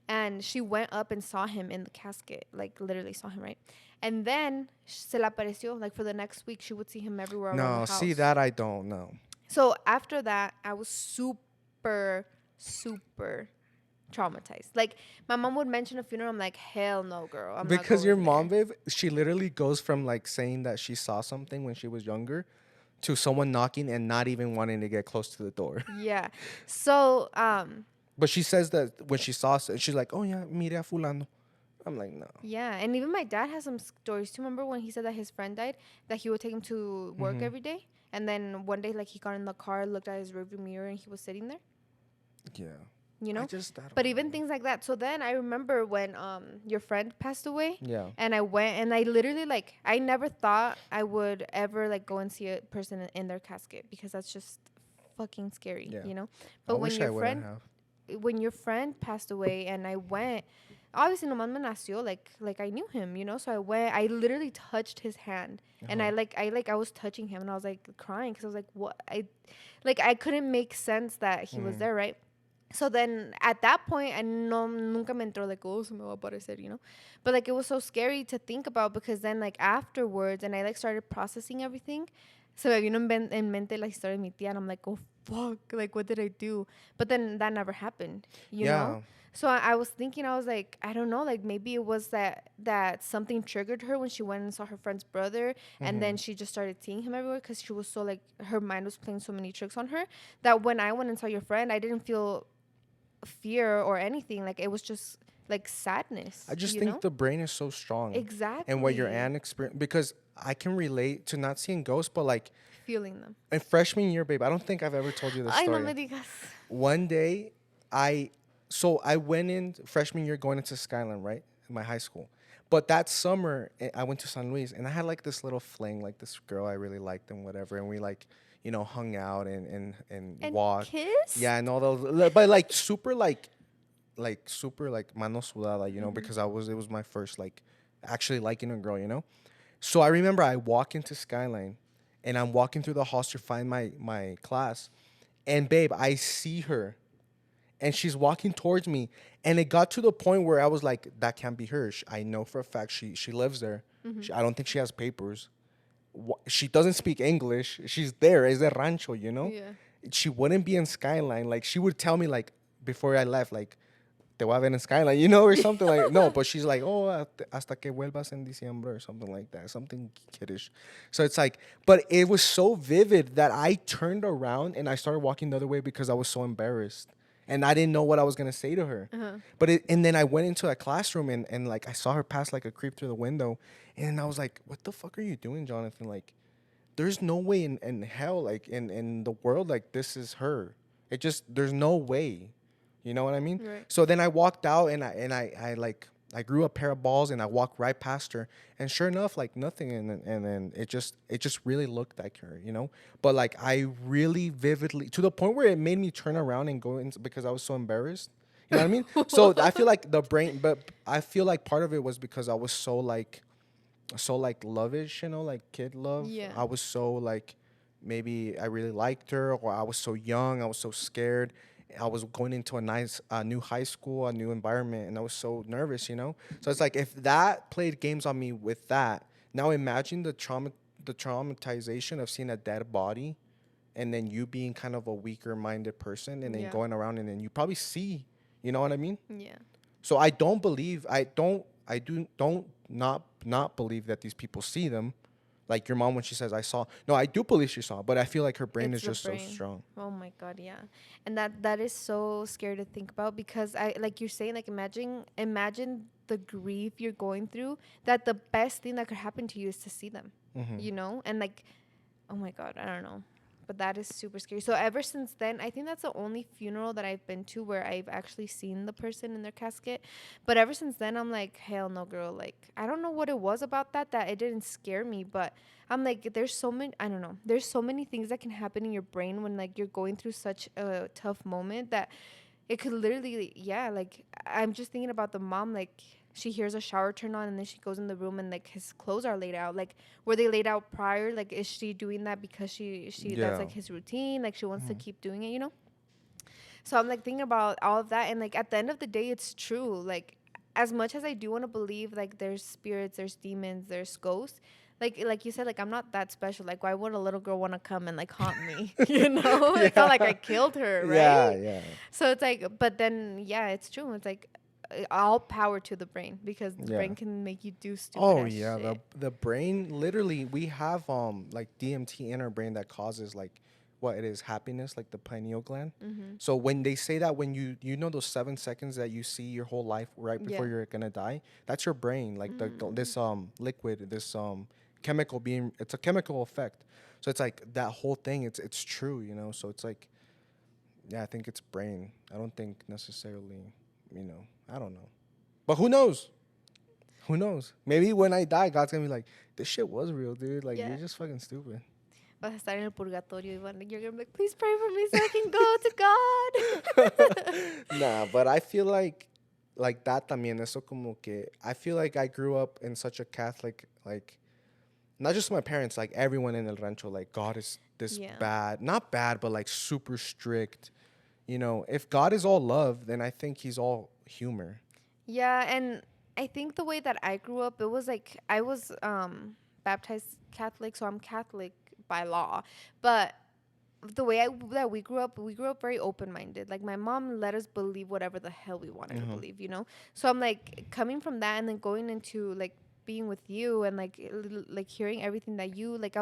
and she went up and saw him in the casket, like literally saw him, right? And then se le apareció. Like for the next week, she would see him everywhere around the no, house. see that I don't know. So after that, I was super, super traumatized. Like my mom would mention a funeral, I'm like, hell no, girl. I'm not Because your going mom, there. babe, she literally goes from like saying that she saw something when she was younger to someone knocking and not even wanting to get close to the door. Yeah. So But she says that when she saw it, she's like, "Oh yeah, mire a fulano." I'm like, no. yeah, and even my dad has some stories too. Remember when he said that his friend died, that he would take him to work every day, and then one day, like he got in the car, looked at his rearview mirror, and he was sitting there. Yeah. You know, I don't but know. even things like that. So then I remember when your friend passed away, Yeah. and I went and I literally like I never thought I would ever like go and see a person in their casket because that's just fucking scary, Yeah. you know. I But when wish I your wouldn't friend have. when your friend passed away and I went, obviously nomás me nació like I knew him, you know. So I went, I literally touched his hand, and I was touching him, and I was like crying because I was like, what I couldn't make sense that he was there, right? So then at that point, I no nunca me entró like, oh, se me va a aparecer, you know. But like it was so scary to think about because then like afterwards, and I like started processing everything. So me vino en mente la historia de mi tía, and I'm like, oh fuck, like what did I do? But then that never happened, you know. Yeah. So I was thinking, I was like, I don't know, like maybe it was that something triggered her when she went and saw her friend's brother, and then she just started seeing him everywhere because she was so like her mind was playing so many tricks on her that when I went and saw your friend, I didn't feel fear or anything. Like it was just like sadness. I just you think know? the brain is so strong. Exactly. And what your aunt experienced, because I can relate to not seeing ghosts, but like Feeling them. in freshman year, babe, I don't think I've ever told you this Ay, no story. me digas. One day, I went in freshman year going into Skyline, right? In my high school. But that summer, I went to San Luis and I had like this little fling, like this girl I really liked and whatever. And we like, hung out and And walked. kiss? Yeah, and all those, but like super like like super like mano sudada, you know, because it was my first like actually liking a girl, you know. So I remember I walk into Skyline, and I'm walking through the halls to find my class, and babe, I see her, and she's walking towards me, and it got to the point where I was like, that can't be her. I know for a fact she lives there. I don't think she has papers. She doesn't speak English. She's there. It's a rancho, you know. Yeah. She wouldn't be in Skyline. Like she would tell me like before I left, like te voy a ver en Skyline, you know, or something like no. But she's like, oh, hasta que vuelvas en diciembre or something like that, something kiddish. So it's like, but it was so vivid that I turned around and I started walking the other way because I was so embarrassed. And I didn't know what I was gonna say to her, and then I went into a classroom and like I saw her pass like a creep through the window, and I was like, "What the fuck are you doing, Jonathan? Like, there's no way in hell, like in the world, like this is her. It just there's no way, you know what I mean? Right. So then I walked out and I like I grew a pair of balls and I walked right past her, and sure enough, like nothing, and then it just really looked like her, you know. But like I really vividly to the point where it made me turn around and go in because I was so embarrassed. You know what I mean? So I feel like the brain, but I feel like part of it was because I was so like lovish, you know, like kid love. Yeah. I was so like maybe I really liked her, or I was so young, I was so scared. I was going into a nice new high school, a new environment, and I was so nervous, you know. So it's like if that played games on me with that, now imagine the traumatization of seeing a dead body, and then you being kind of a weaker minded person, and then Yeah. going around, and then you probably see, you know what I mean? Yeah. So I do not believe that these people see them. Like your mom when she says I saw. No, I do believe she saw, but I feel like her brain It's is the just so brain. strong. Oh my god, yeah. And that is so scary to think about because I like you're saying like imagine the grief you're going through that the best thing that could happen to you is to see them. You know? And like oh my god, I don't know. But that is super scary. So ever since then, I think that's the only funeral that I've been to where I've actually seen the person in their casket. But ever since then, I'm like, hell no, girl. Like, I don't know what it was about that it didn't scare me. But I'm like, there's so many, I don't know. There's so many things that can happen in your brain when, like, you're going through such a tough moment that it could literally, yeah, like, I'm just thinking about the mom, like, she hears a shower turn on and then she goes in the room and like his clothes are laid out. Like were they laid out prior? Like is she doing that because she that's Yeah. like his routine? Like she wants to keep doing it, you know? So I'm like thinking about all of that and like at the end of the day it's true. Like as much as I do want to believe like there's spirits, there's demons, there's ghosts, like you said, like I'm not that special. Like why would a little girl want to come and like haunt me? You know? It's not like I killed her, Yeah, right? yeah. So it's like but then yeah, it's true. It's like all power to the brain because the Yeah. brain can make you do stupid Oh ass yeah, shit. the brain literally we have like DMT in our brain that causes like what it is happiness, like the pineal gland. So when they say that when you know those 7 seconds that you see your whole life right before Yeah. you're gonna die, that's your brain like this liquid, this chemical being, it's a chemical effect. So it's like that whole thing, it's true, you know. So it's like yeah, I think it's brain. I don't think necessarily, you know, I don't know. But who knows? Who knows? Maybe when I die, God's gonna be like, this shit was real, dude. Like, Yeah. you're just fucking stupid. Vas a estar en el purgatorio y you're gonna be like, please pray for me so I can go to God. Nah, but I feel like that también, eso como que, I feel like I grew up in such a Catholic, like, not just my parents, like everyone in El Rancho, like, God is this Yeah. bad. Not bad, but like super strict. You know, if God is all love, then I think he's all humor. Yeah, and I think the way that I grew up, it was like I was baptized Catholic, so I'm Catholic by law. But the way that we grew up very open minded. Like my mom let us believe whatever the hell we wanted to believe, you know. So I'm like coming from that and then going into like being with you and like like hearing everything that you like.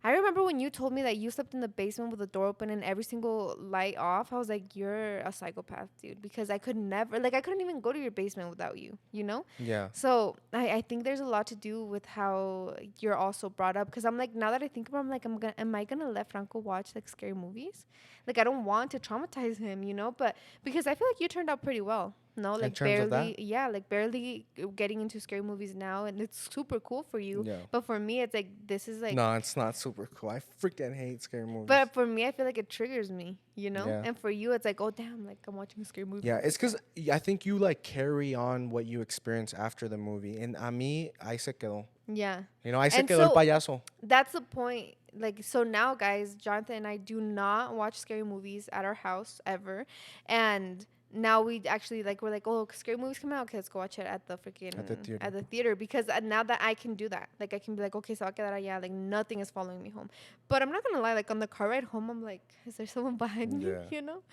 I remember when you told me that you slept in the basement with the door open and every single light off. I was like, you're a psychopath, dude, because I could never, like, I couldn't even go to your basement without you, you know? Yeah. So I think there's a lot to do with how you're also brought up. Because I'm like, now that I think about it, I'm like, am I going to let Franco watch, like, scary movies? Like, I don't want to traumatize him, you know? But because I feel like you turned out pretty well. No, In like terms of barely, that? yeah, like barely getting into scary movies now, and it's super cool for you. Yeah. But for me, it's like this is like, No, it's not super cool. I freaking hate scary movies. but for me, I feel like it triggers me, you know. Yeah. And for you, it's like, oh damn, like I'm watching a scary movie. Yeah, it's Like, because I think you like carry on what you experience after the movie. And a mí, ahí se quedó. yeah. You know, ahí se And quedó el so payaso. that's the point. Like, so now, guys, Jonathan and I do not watch scary movies at our house ever. And now we actually, like, we're like, oh, scary movies come out. Okay, let's go watch it at the freaking, At the theater. at the theater. Because now that I can do that, like, I can be like, okay, so I'll get that, yeah, like, nothing is following me home. But I'm not going to lie, like, on the car ride home, I'm like, is there someone behind me? Yeah. You know?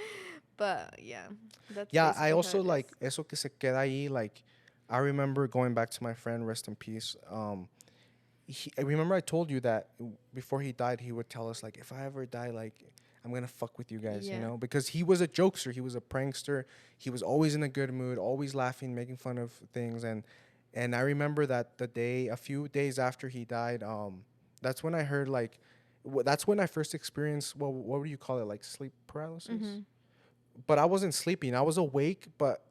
But, yeah. That's Yeah, I basically how also it is. like eso que se queda ahí. Like, I remember going back to my friend, rest in peace. I remember I told you that before he died, he would tell us like, if I ever die, like, I'm gonna fuck with you guys, you Yeah. know, because he was a jokester, he was a prankster, he was always in a good mood, always laughing, making fun of things, and I remember that a few days after he died, that's when I heard like, that's when I first experienced, well, what would you call it, like sleep paralysis? Mhm. But I wasn't sleeping, I was awake, but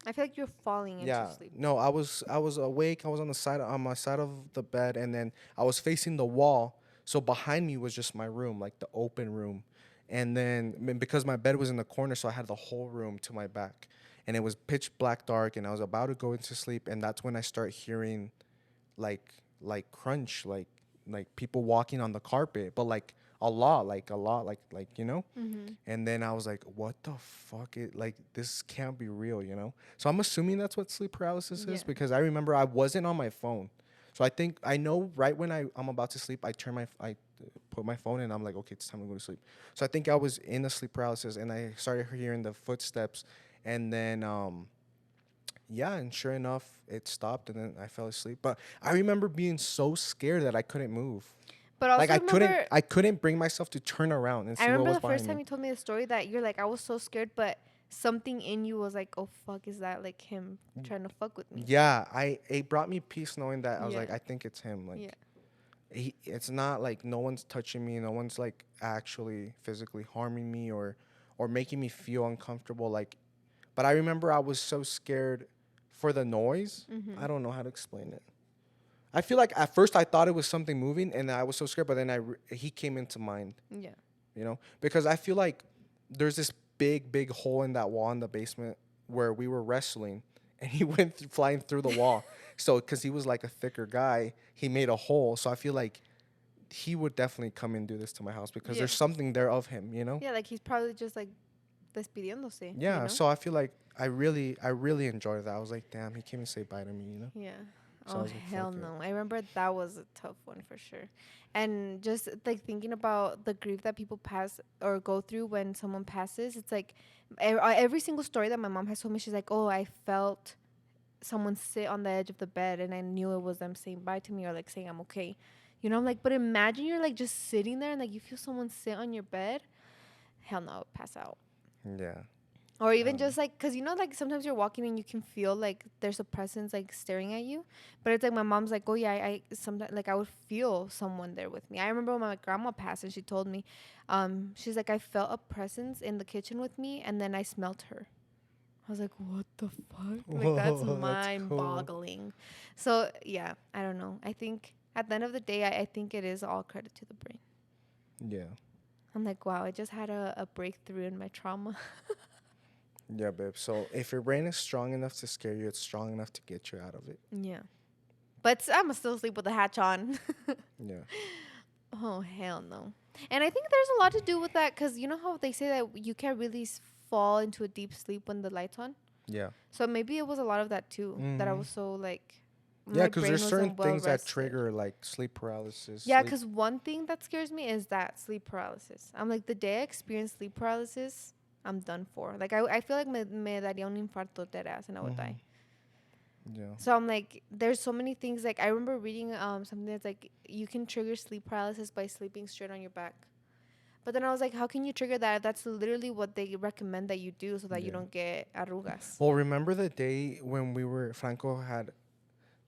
I feel like you're falling into yeah, sleep. no, I was awake. I was on my side of the bed, and then I was facing the wall. So behind me was just my room, like the open room, and then because my bed was in the corner, so I had the whole room to my back, and it was pitch black dark, and I was about to go into sleep, and that's when I start hearing, like crunch, like people walking on the carpet, but like a lot, like you know. Mhm. And then I was like, what the fuck? Like, this can't be real, you know? So I'm assuming that's what sleep paralysis is Yeah. because I remember I wasn't on my phone. So I know right when I'm about to sleep, I put my phone and I'm like, okay, it's time to go to sleep. So I think I was in a sleep paralysis and I started hearing the footsteps. And then, yeah, and sure enough, it stopped and then I fell asleep. But I remember being so scared that I couldn't move. But also Like remember, I couldn't bring myself to turn around and I see what remember was the first behind time me. you told me the story that you're like, I was so scared, but something in you was like, oh fuck, is that like him trying to fuck with me? Yeah, it brought me peace knowing that I was like, Yeah. I think it's him. Like, Yeah. it's not like no one's touching me, no one's like actually physically harming me or making me feel uncomfortable. Like, but I remember I was so scared for the noise. Mm-hmm. I don't know how to explain it. I feel like at first I thought it was something moving, and I was so scared. But then he came into mind, Yeah. you know, because I feel like there's this big hole in that wall in the basement where we were wrestling, and he went flying through the wall. So because he was like a thicker guy, he made a hole. So I feel like he would definitely come and do this to my house because Yeah. there's something there of him, you know. Yeah, like he's probably just like despidiéndose. Yeah. You know? So I feel like I really enjoyed that. I was like, damn, he came and say bye to me, you know. Yeah. So I Oh was like, hell fuck it. no! I remember that was a tough one for sure, and just like thinking about the grief that people pass or go through when someone passes, it's like every single story that my mom has told me, she's like, "Oh, I felt someone sit on the edge of the bed, and I knew it was them saying bye to me or like saying I'm okay." You know, I'm like, but imagine you're like just sitting there and like you feel someone sit on your bed. Hell no, I would pass out. Yeah. Or even just like, cause you know, like sometimes you're walking and you can feel like there's a presence like staring at you, but it's like my mom's like, oh yeah, I sometimes like I would feel someone there with me. I remember when my grandma passed and she told me, she's like, I felt a presence in the kitchen with me and then I smelt her. I was like, what the fuck? Like that's Whoa, that's mind cool. boggling. So yeah, I don't know. I think at the end of the day, I think it is all credit to the brain. Yeah. I'm like, wow, I just had a breakthrough in my trauma. Yeah, babe. So if your brain is strong enough to scare you, it's strong enough to get you out of it. Yeah. But I'm still sleep with the hatch on. Yeah. Oh, hell no. And I think there's a lot to do with that because you know how they say that you can't really fall into a deep sleep when the light's on? Yeah. So maybe it was a lot of that too. That I Mhm. was so like. Yeah, my because brain there's certain wasn't well things that rested. trigger like sleep paralysis. Yeah, sleep- because one thing that scares me is that sleep paralysis. I'm like, the day I experience sleep paralysis, I'm done for. Like, I feel like me daría un infarto dead ass and I would die. Yeah. So I'm like, there's so many things. Like, I remember reading something that's like, you can trigger sleep paralysis by sleeping straight on your back. But then I was like, how can you trigger that? That's literally what they recommend that you do so that you Yeah. don't get arrugas. Well, remember the day when Franco had,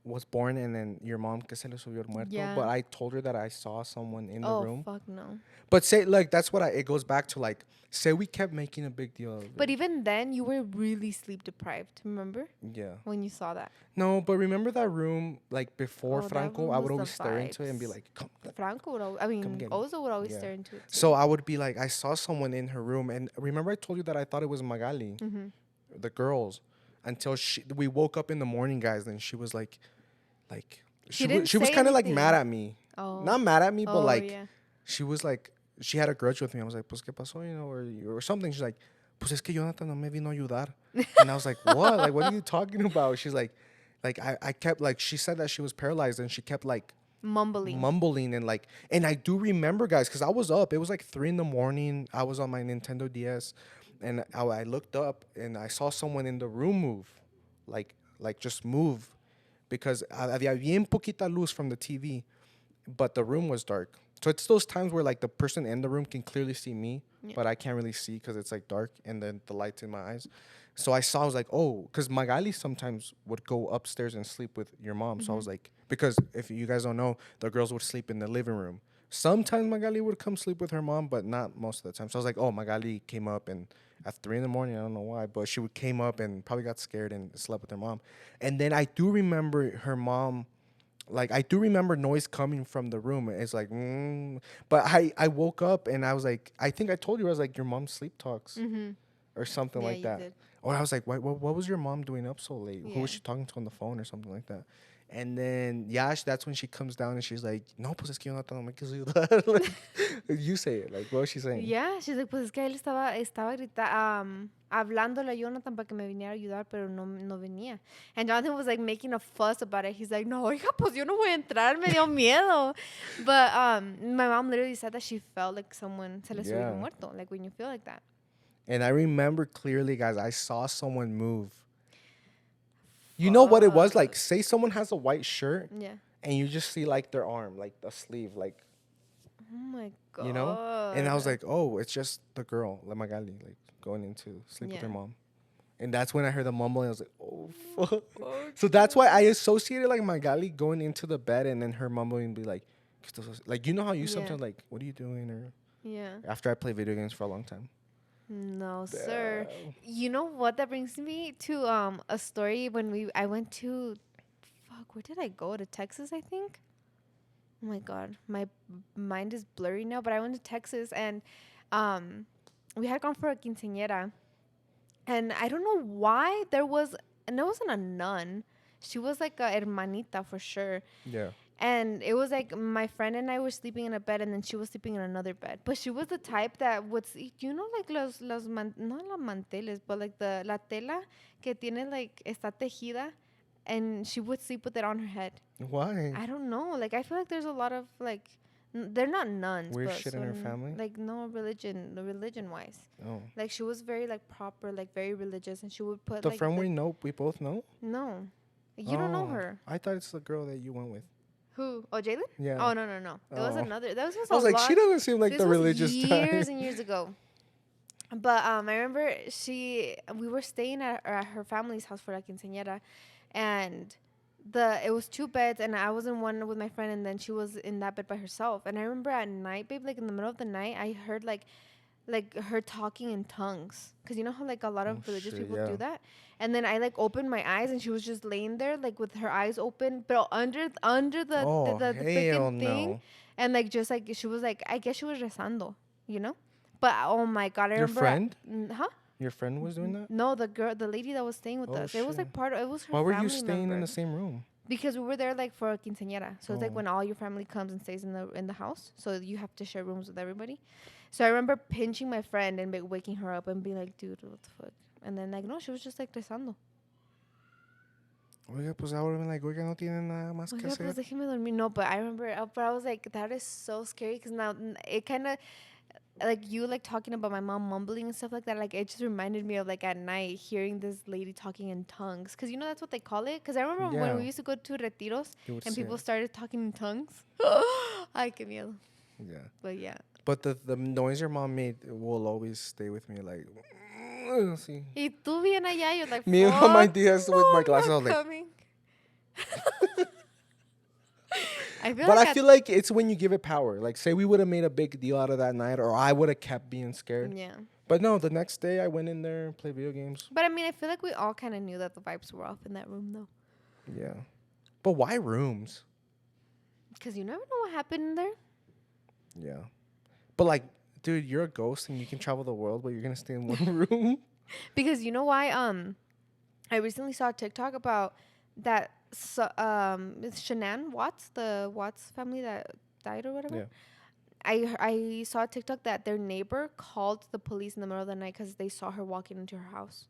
was born and then your mom que se le subió el muerto. Yeah. But I told her that I saw someone in the Oh, room. fuck no. But say, like, that's what it goes back to, like, say we kept making a big deal of it. But even then, you were really sleep deprived. Remember Yeah. when you saw that? No, but remember that room, like, before Oh, that Franco, room I was would the always stare into it and be vibes. like, come. Franco would always, Come get me. Ozo would always Yeah. stare into it too. So I would be like, I saw someone in her room. And remember I told you that I thought it was Magali, the girls, until we woke up in the morning, guys. And she was like she was kind of like mad at me. Oh. Not mad at me, but like, yeah. she was like, she had a grudge with me. I was like, pues, ¿qué pasó? You know, or something. She's like, pues es que Jonathan no me vino a ayudar. And I was like, what? Like, what are you talking about? She's like I kept, like, she said that she was paralyzed and she kept, like, mumbling and, like, and I do remember, guys, because I was up. It was like 3 a.m. I was on my Nintendo DS and I looked up and I saw someone in the room move, like just move, because había bien poquita luz from the TV, but the room was dark. So it's those times where, like, the person in the room can clearly see me, but I can't really see because it's, like, dark and then the light's in my eyes. So I was like, oh, because Magali sometimes would go upstairs and sleep with your mom. So I was like, because if you guys don't know, the girls would sleep in the living room. Sometimes Magali would come sleep with her mom, but not most of the time. So I was like, oh, Magali came up and at 3 a.m, I don't know why, but she came up and probably got scared and slept with her mom. And then I do remember her mom, like, I do remember noise coming from the room. It's like, but I woke up and I was like, I think I told you, I was like, your mom sleep talks or something like that. Did. Or I was like, what was your mom doing up so late? Yeah. Who was she talking to on the phone or something like that? And then, that's when she comes down and she's like, no, pues es que yo no me quiso ayudar. Like, you say it. Like, what was she saying? Yeah, she's like, pues es que él estaba hablándole a Jonathan para que me viniera a ayudar, pero no venía. And Jonathan was like making a fuss about it. He's like, no, hija, pues yo no voy a entrar, me dio miedo. But my mom literally said that she felt like someone se le subió el muerto, like when you feel like that. And I remember clearly, guys, I saw someone move. You know what it was? Like, say someone has a white shirt. Yeah. And you just see, like, their arm, like, the sleeve, like. Oh, my God. You know? And I was like, oh, it's just the girl, La Magali, like, going into sleep with her mom. And that's when I heard the mumbling. I was like, oh, fuck. So that's why I associated, like, Magali going into the bed and then her mumbling and be like, you know how you sometimes, like, what are you doing? Or after I play video games for a long time. No, sir. You know what? That brings me to a story when I went to, where did I go? To Texas, I think. Oh my God, my mind is blurry now. But I went to Texas and we had gone for a quinceañera, and I don't know why there wasn't a nun. She was like a hermanita for sure. Yeah. And it was like my friend and I were sleeping in a bed, and then she was sleeping in another bed. But she was the type that would, you know, like not las manteles, but like la tela que tiene, like, está tejida, and she would sleep with it on her head. Why? I don't know. Like, I feel like there's a lot of, like, they're not nuns. Weird shit in her family? Like, no religion-wise. Oh. Like, she was very, like, proper, like, very religious, and she would put, the friend we both know? No. You don't know her. I thought it's the girl that you went with. Who? Oh, Jalen? Yeah. Oh, no. There was another. That was I was like, she doesn't seem like the religious type. Years and years ago. But I remember we were staying at her family's house for la quinceañera, and it was 2 beds, and I was in one with my friend, and then she was in that bed by herself. And I remember at night, babe, like in the middle of the night, I heard like her talking in tongues, because you know how like a lot of religious people do that. And then I like opened my eyes, and she was just laying there like with her eyes open, but under the freaking thing, and like just like she was like, I guess she was rezando, you know. But oh my God, I remember. Your friend? Your friend was doing that? No, the lady that was staying with us. Shit. It was like it was her. Why were you staying in the same room? Because we were there like for a quinceañera. So it's like when all your family comes and stays in the house. So you have to share rooms with everybody. So I remember pinching my friend and waking her up and being like, dude, what the fuck? And then like, no, she was just like rezando. Oiga, pues ahora like, oiga, no tiene nada más que hacer. Pues déjeme dormir. No, but I remember, but I was like, that is so scary, because now it kind of, like you like talking about my mom mumbling and stuff like that, like it just reminded me of like at night hearing this lady talking in tongues, because you know that's what they call it. Because I remember when we used to go to retiros and people started talking in tongues. Ay, qué miedo. Yeah. But yeah. But the noise your mom made will always stay with me. Like, see. Y tú bien allá, you're like, me on my DS with my glasses, I was like, coming. I feel But like I feel like it's when you give it power. Like, say we would have made a big deal out of that night, or I would have kept being scared. yeah. But no, the next day I went in there and played video games. But I mean, I feel like we all kind of knew that the vibes were off in that room, though. Yeah. But why rooms? Because you never know what happened in there. Yeah. But like, dude, you're a ghost and you can travel the world, but you're gonna stay in one room. Because you know why? I recently saw a TikTok about that. So, it's Shanann Watts, the Watts family that died or whatever. Yeah. I saw a TikTok that their neighbor called the police in the middle of the night because they saw her walking into her house.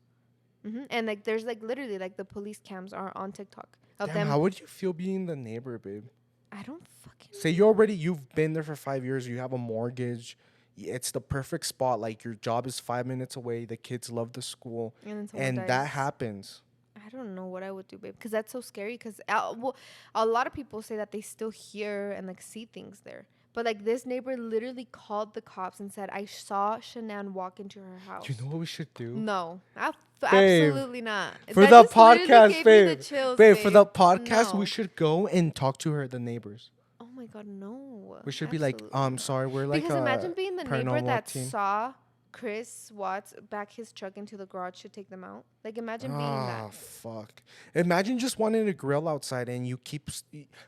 And like, there's like literally like the police cams are on TikTok of Damn, them. how would you feel being the neighbor, babe? I don't fucking. Say you've been there for 5 years, you have a mortgage, it's the perfect spot. Like your job is 5 minutes away, the kids love the school, And then someone and dies. that happens. I don't know what I would do, babe, because that's so scary. Because well, a lot of people say that they still hear and like see things there. But like this neighbor literally called the cops and said, "I saw Shanann walk into her house." You know what we should do? No, Babe, absolutely not. For That the just literally podcast, gave me the babe. chills, Babe, for the podcast, No. we should go and talk to her, the neighbors. Oh my god, no. We should be like, Absolutely not. sorry, we're like Because imagine being the neighbor paranormal that team. saw Chris Watts back his truck into the garage to take them out. Like imagine being that. Fuck. Imagine just wanting to grill outside and you keep,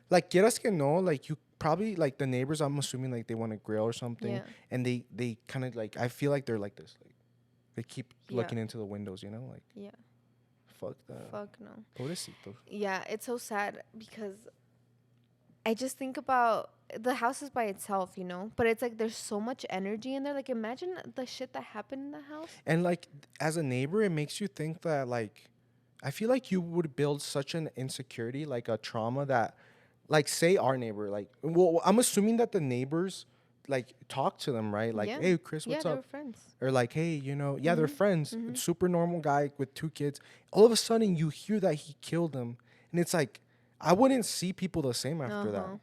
like, quieras que no, like, you probably, like, the neighbors, I'm assuming, like, they want to grill or something. Yeah. And they kind of, like, I feel like they're like this. Like, they keep Yeah. looking into the windows, you know? Like, Yeah. fuck that. Fuck no. Pobrecito. Yeah, it's so sad because I just think about the house is by itself, you know, but it's like there's so much energy in there. Like imagine the shit that happened in the house. And, like, as a neighbor, it makes you think that, like, I feel like you would build such an insecurity, like a trauma that, like, say our neighbor, like, well, I'm assuming that the neighbors, like, talk to them, right? Like, Yeah. hey, Chris, Yeah, what's they up? were friends. Or like, hey, you know, yeah, they're friends. Mhm. Super normal guy with 2 kids. All of a sudden, you hear that he killed them, and it's like, I wouldn't see people the same after that.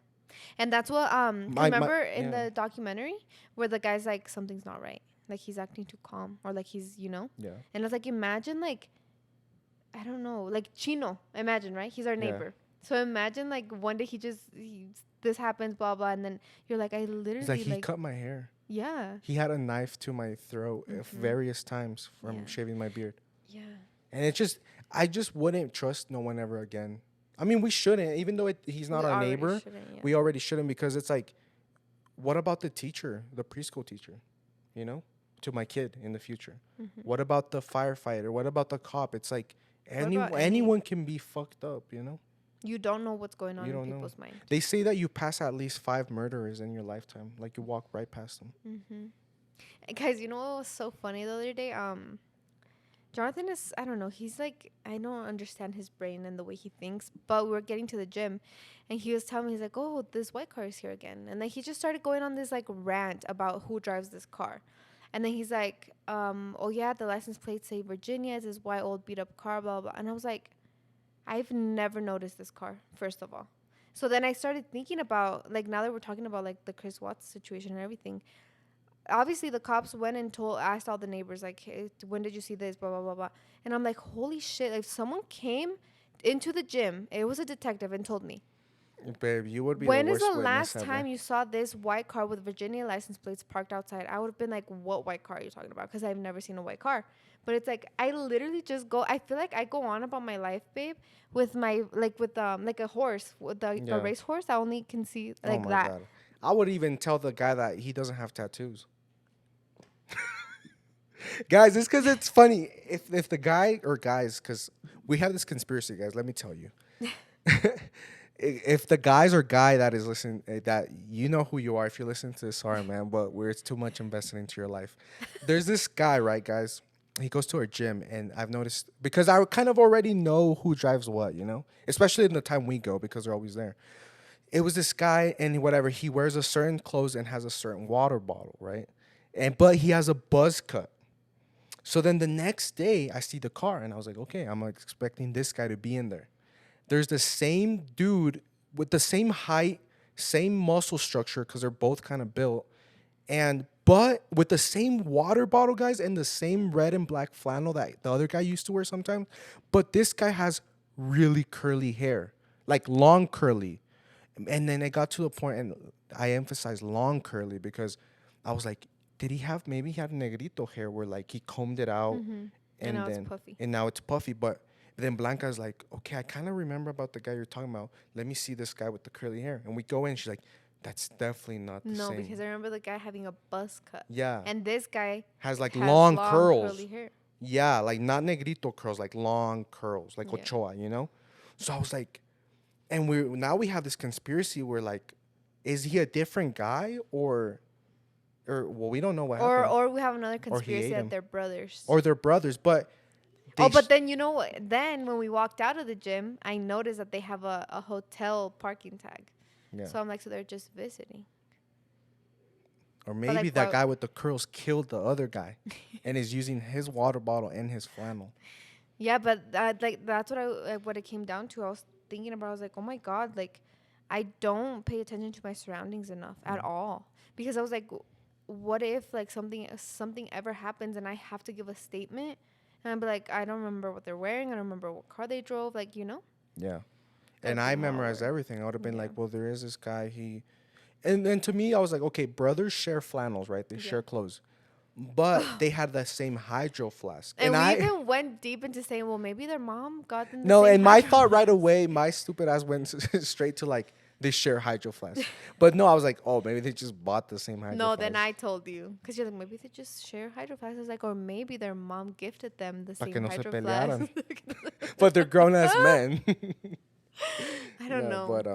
And that's what My- remember in yeah. the documentary where the guy's like something's not right. Like he's acting too calm or like he's, you know? Yeah. And it's like imagine like I don't know, like Chino, imagine, right? He's our Yeah. neighbor. So imagine like one day this happens, blah blah, and then you're like I literally He's like, he cut my hair. Yeah. He had a knife to my throat various times from Yeah. shaving my beard. Yeah. And I just wouldn't trust no one ever again. I mean, we shouldn't, even though he's not We our already neighbor. shouldn't, yeah. We already shouldn't, because it's like, what about the teacher, the preschool teacher, you know, to my kid in the future? What about the firefighter? What about the cop? It's like about anyone can be fucked up, you know? You don't know what's going on You in don't know. people's mind. They say that you pass at least 5 murderers in your lifetime. Like, you walk right past them. Guys, you know what was so funny the other day? Jonathan is, I don't know, he's like, I don't understand his brain and the way he thinks, but we were getting to the gym and he was telling me, he's like, oh, this white car is here again. And then he just started going on this like rant about who drives this car. And then he's like, oh yeah, the license plates say Virginia, it's this white old beat up car, blah, blah. And I was like, I've never noticed this car, first of all. So then I started thinking about, like, now that we're talking about like the Chris Watts situation and everything, obviously the cops went and asked all the neighbors like, hey, when did you see this, blah blah blah blah. And I'm like, holy shit, if someone came into the gym, it was a detective, and told me, Babe, you would be when the is worst the witness last ever. time you saw this white car with Virginia license plates parked outside? I would have been like, what white car are you talking about? Because I've never seen a white car. But it's like, I literally just go, I feel like I go on about my life, babe, with my, like with like a horse, with the Yeah. race horse. I only can see like Oh my that. God. I would even tell the guy that he doesn't have tattoos. Guys, it's because it's funny. If the guy or guys, because we have this conspiracy, guys, let me tell you. If the guys or guy that is listening, that you know who you are, if you're listening to this, sorry, man, but where it's too much invested into your life. There's this guy, right, guys? He goes to our gym, and I've noticed, because I kind of already know who drives what, you know? Especially in the time we go, because they're always there. It was this guy, and whatever, he wears a certain clothes and has a certain water bottle, right? But he has a buzz cut. So then the next day, I see the car, and I was like, okay, I'm expecting this guy to be in there. There's the same dude with the same height, same muscle structure, because they're both kind of built, but with the same water bottle, guys, and the same red and black flannel that the other guy used to wear sometimes. But this guy has really curly hair, like long curly. And then it got to the point, and I emphasized long curly because I was like, did he have, maybe he had negrito hair where like he combed it out Mm-hmm. And and now it's then, puffy. and now it's puffy. But then Blanca's like, okay, I kind of remember about the guy you're talking about. Let me see this guy with the curly hair. And we go in, she's like, that's definitely not the No, same. because I remember the guy having a buzz cut. Yeah. And this guy Has like has long long curls. curly hair. Yeah, like not negrito curls, like long curls, like Yeah. Ochoa, you know? So I was like, and we have this conspiracy where like, is he a different guy or well, we don't know what happened. Or we have another Or he conspiracy ate that him. they're brothers. Or they're brothers, but Oh, but then you know what? Then when we walked out of the gym, I noticed that they have a hotel parking tag. yeah. So I'm like, so they're just visiting. Or maybe like, that why- guy with the curls killed the other guy and is using his water bottle and his flannel. Yeah, but like that's what it came down to. I was thinking about. I was like, oh my god, like I don't pay attention to my surroundings enough at all, because I was like, what if like something ever happens and I have to give a statement, and I'd be like, I don't remember what they're wearing. I don't remember what car they drove. Like, you know. Yeah. That'd And be I memorized hard. everything. I would have been Yeah. like, well, there is this guy. And then to me, I was like, okay, brothers share flannels, right? They Yeah. share clothes. But they had the same hydro flask. And we I even went deep into saying, well, maybe their mom got them the no, same and my hydro thought right flask. away, my stupid ass went straight to like they share hydro flask. But no, I was like, oh, maybe they just bought the same hydro No, flask. then I told you. Because you're like, maybe they just share hydro flasks. I was like, or maybe their mom gifted them the Pa' que same no se hydro flask. pelearan. But they're grown ass men. I don't know. But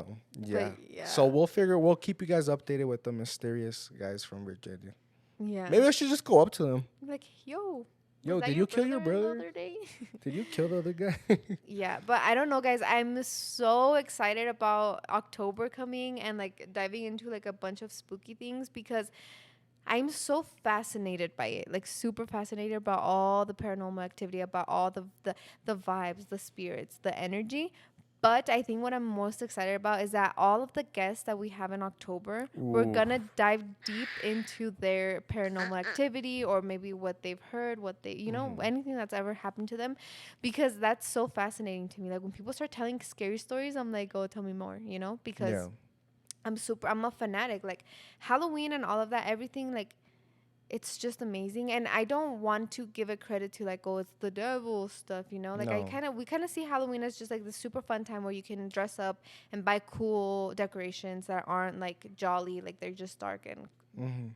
yeah. But, yeah. So we'll keep you guys updated with the mysterious guys from Virginia. Yeah. Maybe I should just go up to them. Like, yo. Yo, was that did you kill your the brother? other day? Did you kill the other guy? Yeah, but I don't know, guys. I'm so excited about October coming and like diving into like a bunch of spooky things, because I'm so fascinated by it, like super fascinated about all the paranormal activity, about all the vibes, the spirits, the energy. But I think what I'm most excited about is that all of the guests that we have in October, we're Ooh. gonna dive deep into their paranormal activity, or maybe what they've heard, what they, anything that's ever happened to them, because that's so fascinating to me. Like when people start telling scary stories, I'm like, oh, tell me more, because Yeah. I'm a fanatic. Like Halloween and all of that, everything, like it's just amazing. And I don't want to give it credit to like, oh, it's the devil stuff, Like No. we kind of see Halloween as just like the super fun time where you can dress up and buy cool decorations that aren't like jolly, like they're just dark and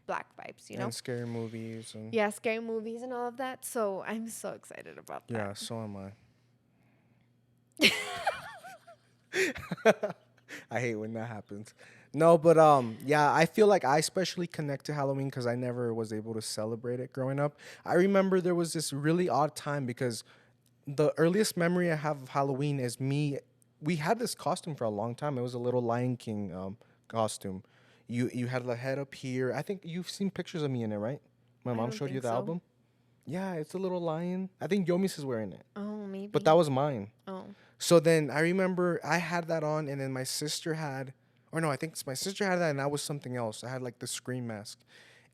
black vibes, And scary movies and Yeah, scary movies and all of that. So I'm so excited about yeah, that. so am I. I hate when that happens. No, but yeah, I feel like I especially connect to Halloween because I never was able to celebrate it growing up. I remember there was this really odd time because the earliest memory I have of Halloween is me. We had this costume for a long time. It was a little Lion King costume. You had the head up here. I think you've seen pictures of me in it, right? My I mom don't showed you think the so. album. Yeah, it's a little lion. I think Yomis is wearing it, Oh, maybe. but that was mine. Oh. So then I remember I had that on, and then my sister had, or no, I think my sister had that, and that was something else. I had like the scream mask,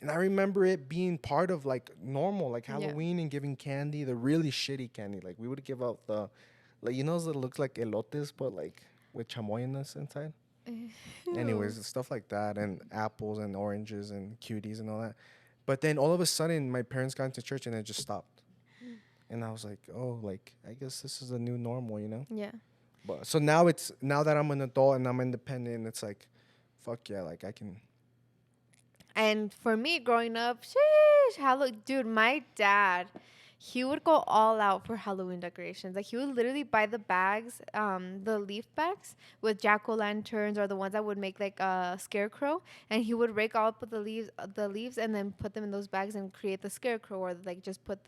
and I remember it being part of like normal, like Yeah. Halloween and giving candy, the really shitty candy. Like we would give out the, like those that looks like elotes, but like with chamoy in this inside. Anyways, stuff like that, and apples and oranges and cuties and all that. But then all of a sudden, my parents got into church and it just stopped. And I was like, oh, like, I guess this is a new normal, Yeah. But so now that I'm an adult and I'm independent, it's like, fuck yeah, like I can. And for me, growing up, sheesh, dude, my dad, he would go all out for Halloween decorations. Like he would literally buy the bags, the leaf bags with jack-o'-lanterns, or the ones that would make like a scarecrow, and he would rake all up with the leaves, and then put them in those bags and create the scarecrow, or like just put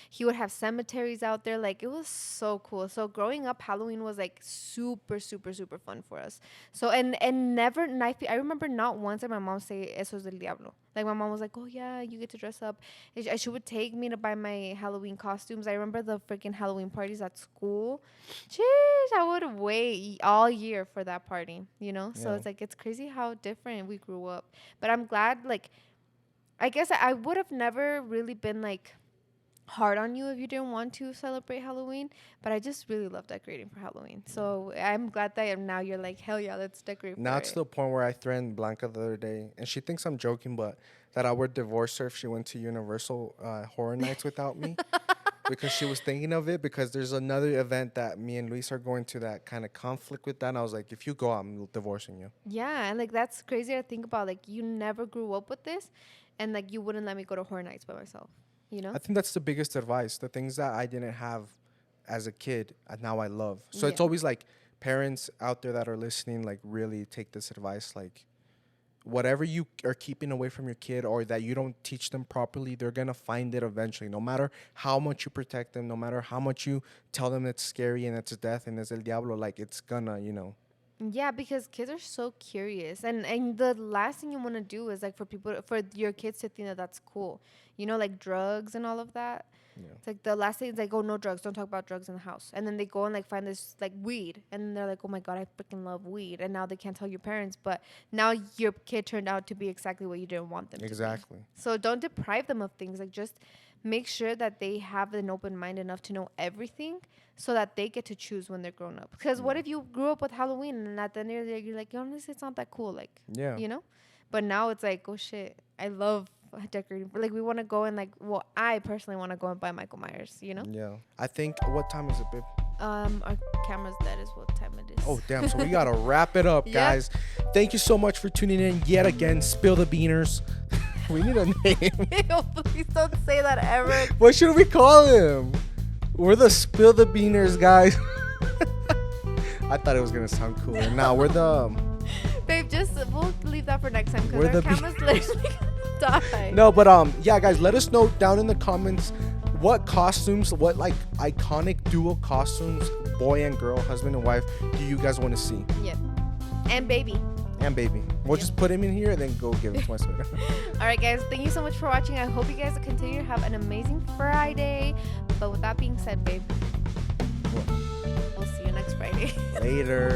he would have cemeteries out there. Like it was so cool. So growing up, Halloween was like super, super, super fun for us. So and never, and I remember not once did my mom say eso es del diablo. Like my mom was like, oh yeah, you get to dress up. And she would take me to buy my Halloween costumes. I remember the freaking Halloween parties at school. Jeez, I would wait all year for that party, So Yeah. it's like, it's crazy how different we grew up. But I'm glad, like, I guess I would have never really been like hard on you if you didn't want to celebrate Halloween. But I just really love decorating for Halloween. So I'm glad that now you're like, hell yeah, let's decorate Now for it's it. to the point where I threatened Blanca the other day, and she thinks I'm joking, but that I would divorce her if she went to Universal Horror Nights without me. Because she was thinking of it, because there's another event that me and Luis are going to that kind of conflict with that. And I was like, if you go, I'm divorcing you. Yeah, and like that's crazy to think about. Like you never grew up with this, and like you wouldn't let me go to Horror Nights by myself. You know? I think that's the biggest advice. The things that I didn't have as a kid, now I love. So it's Yeah. always like parents out there that are listening, like really take this advice. Like whatever you are keeping away from your kid or that you don't teach them properly, they're going to find it eventually. No matter how much you protect them, no matter how much you tell them it's scary and it's death and it's el diablo, like it's gonna, Yeah, because kids are so curious, and the last thing you want to do is like for your kids to think that that's cool, like drugs and all of that. Yeah. It's like the last thing is like, oh, no drugs, don't talk about drugs in the house, and then they go and like find this like weed, and they're like, oh my god, I freaking love weed, and now they can't tell your parents, but now your kid turned out to be exactly what you didn't want them to be. Exactly. So don't deprive them of things. Like just make sure that they have an open mind enough to know everything so that they get to choose when they're grown up. Because what if you grew up with Halloween and at the end of the day you're like, honestly, it's not that cool. Like, Yeah. But now it's like, oh shit, I love decorating. Like we want to go and like, well, I personally want to go and buy Michael Myers, Yeah. I think, what time is it, babe? Our camera's dead is what time it is. Oh, damn. So we got to wrap it up, Yeah. guys. Thank you so much for tuning in yet again. Spill the Beaners. We need a name. Please don't say that ever. What should we call him? We're the Spill the Beaners, guys. I thought it was going to sound cooler. Nah, we're the... Babe, we'll leave that for next time We're because the our camera's literally gonna die. No, but yeah, guys, let us know down in the comments what costumes, what like iconic duo costumes, boy and girl, husband and wife, do you guys want to see? Yep. And baby. And baby. We'll just put him in here and then go give him to my sweater. All right, guys. Thank you so much for watching. I hope you guys continue to have an amazing Friday. But with that being said, babe, we'll see you next Friday. Later.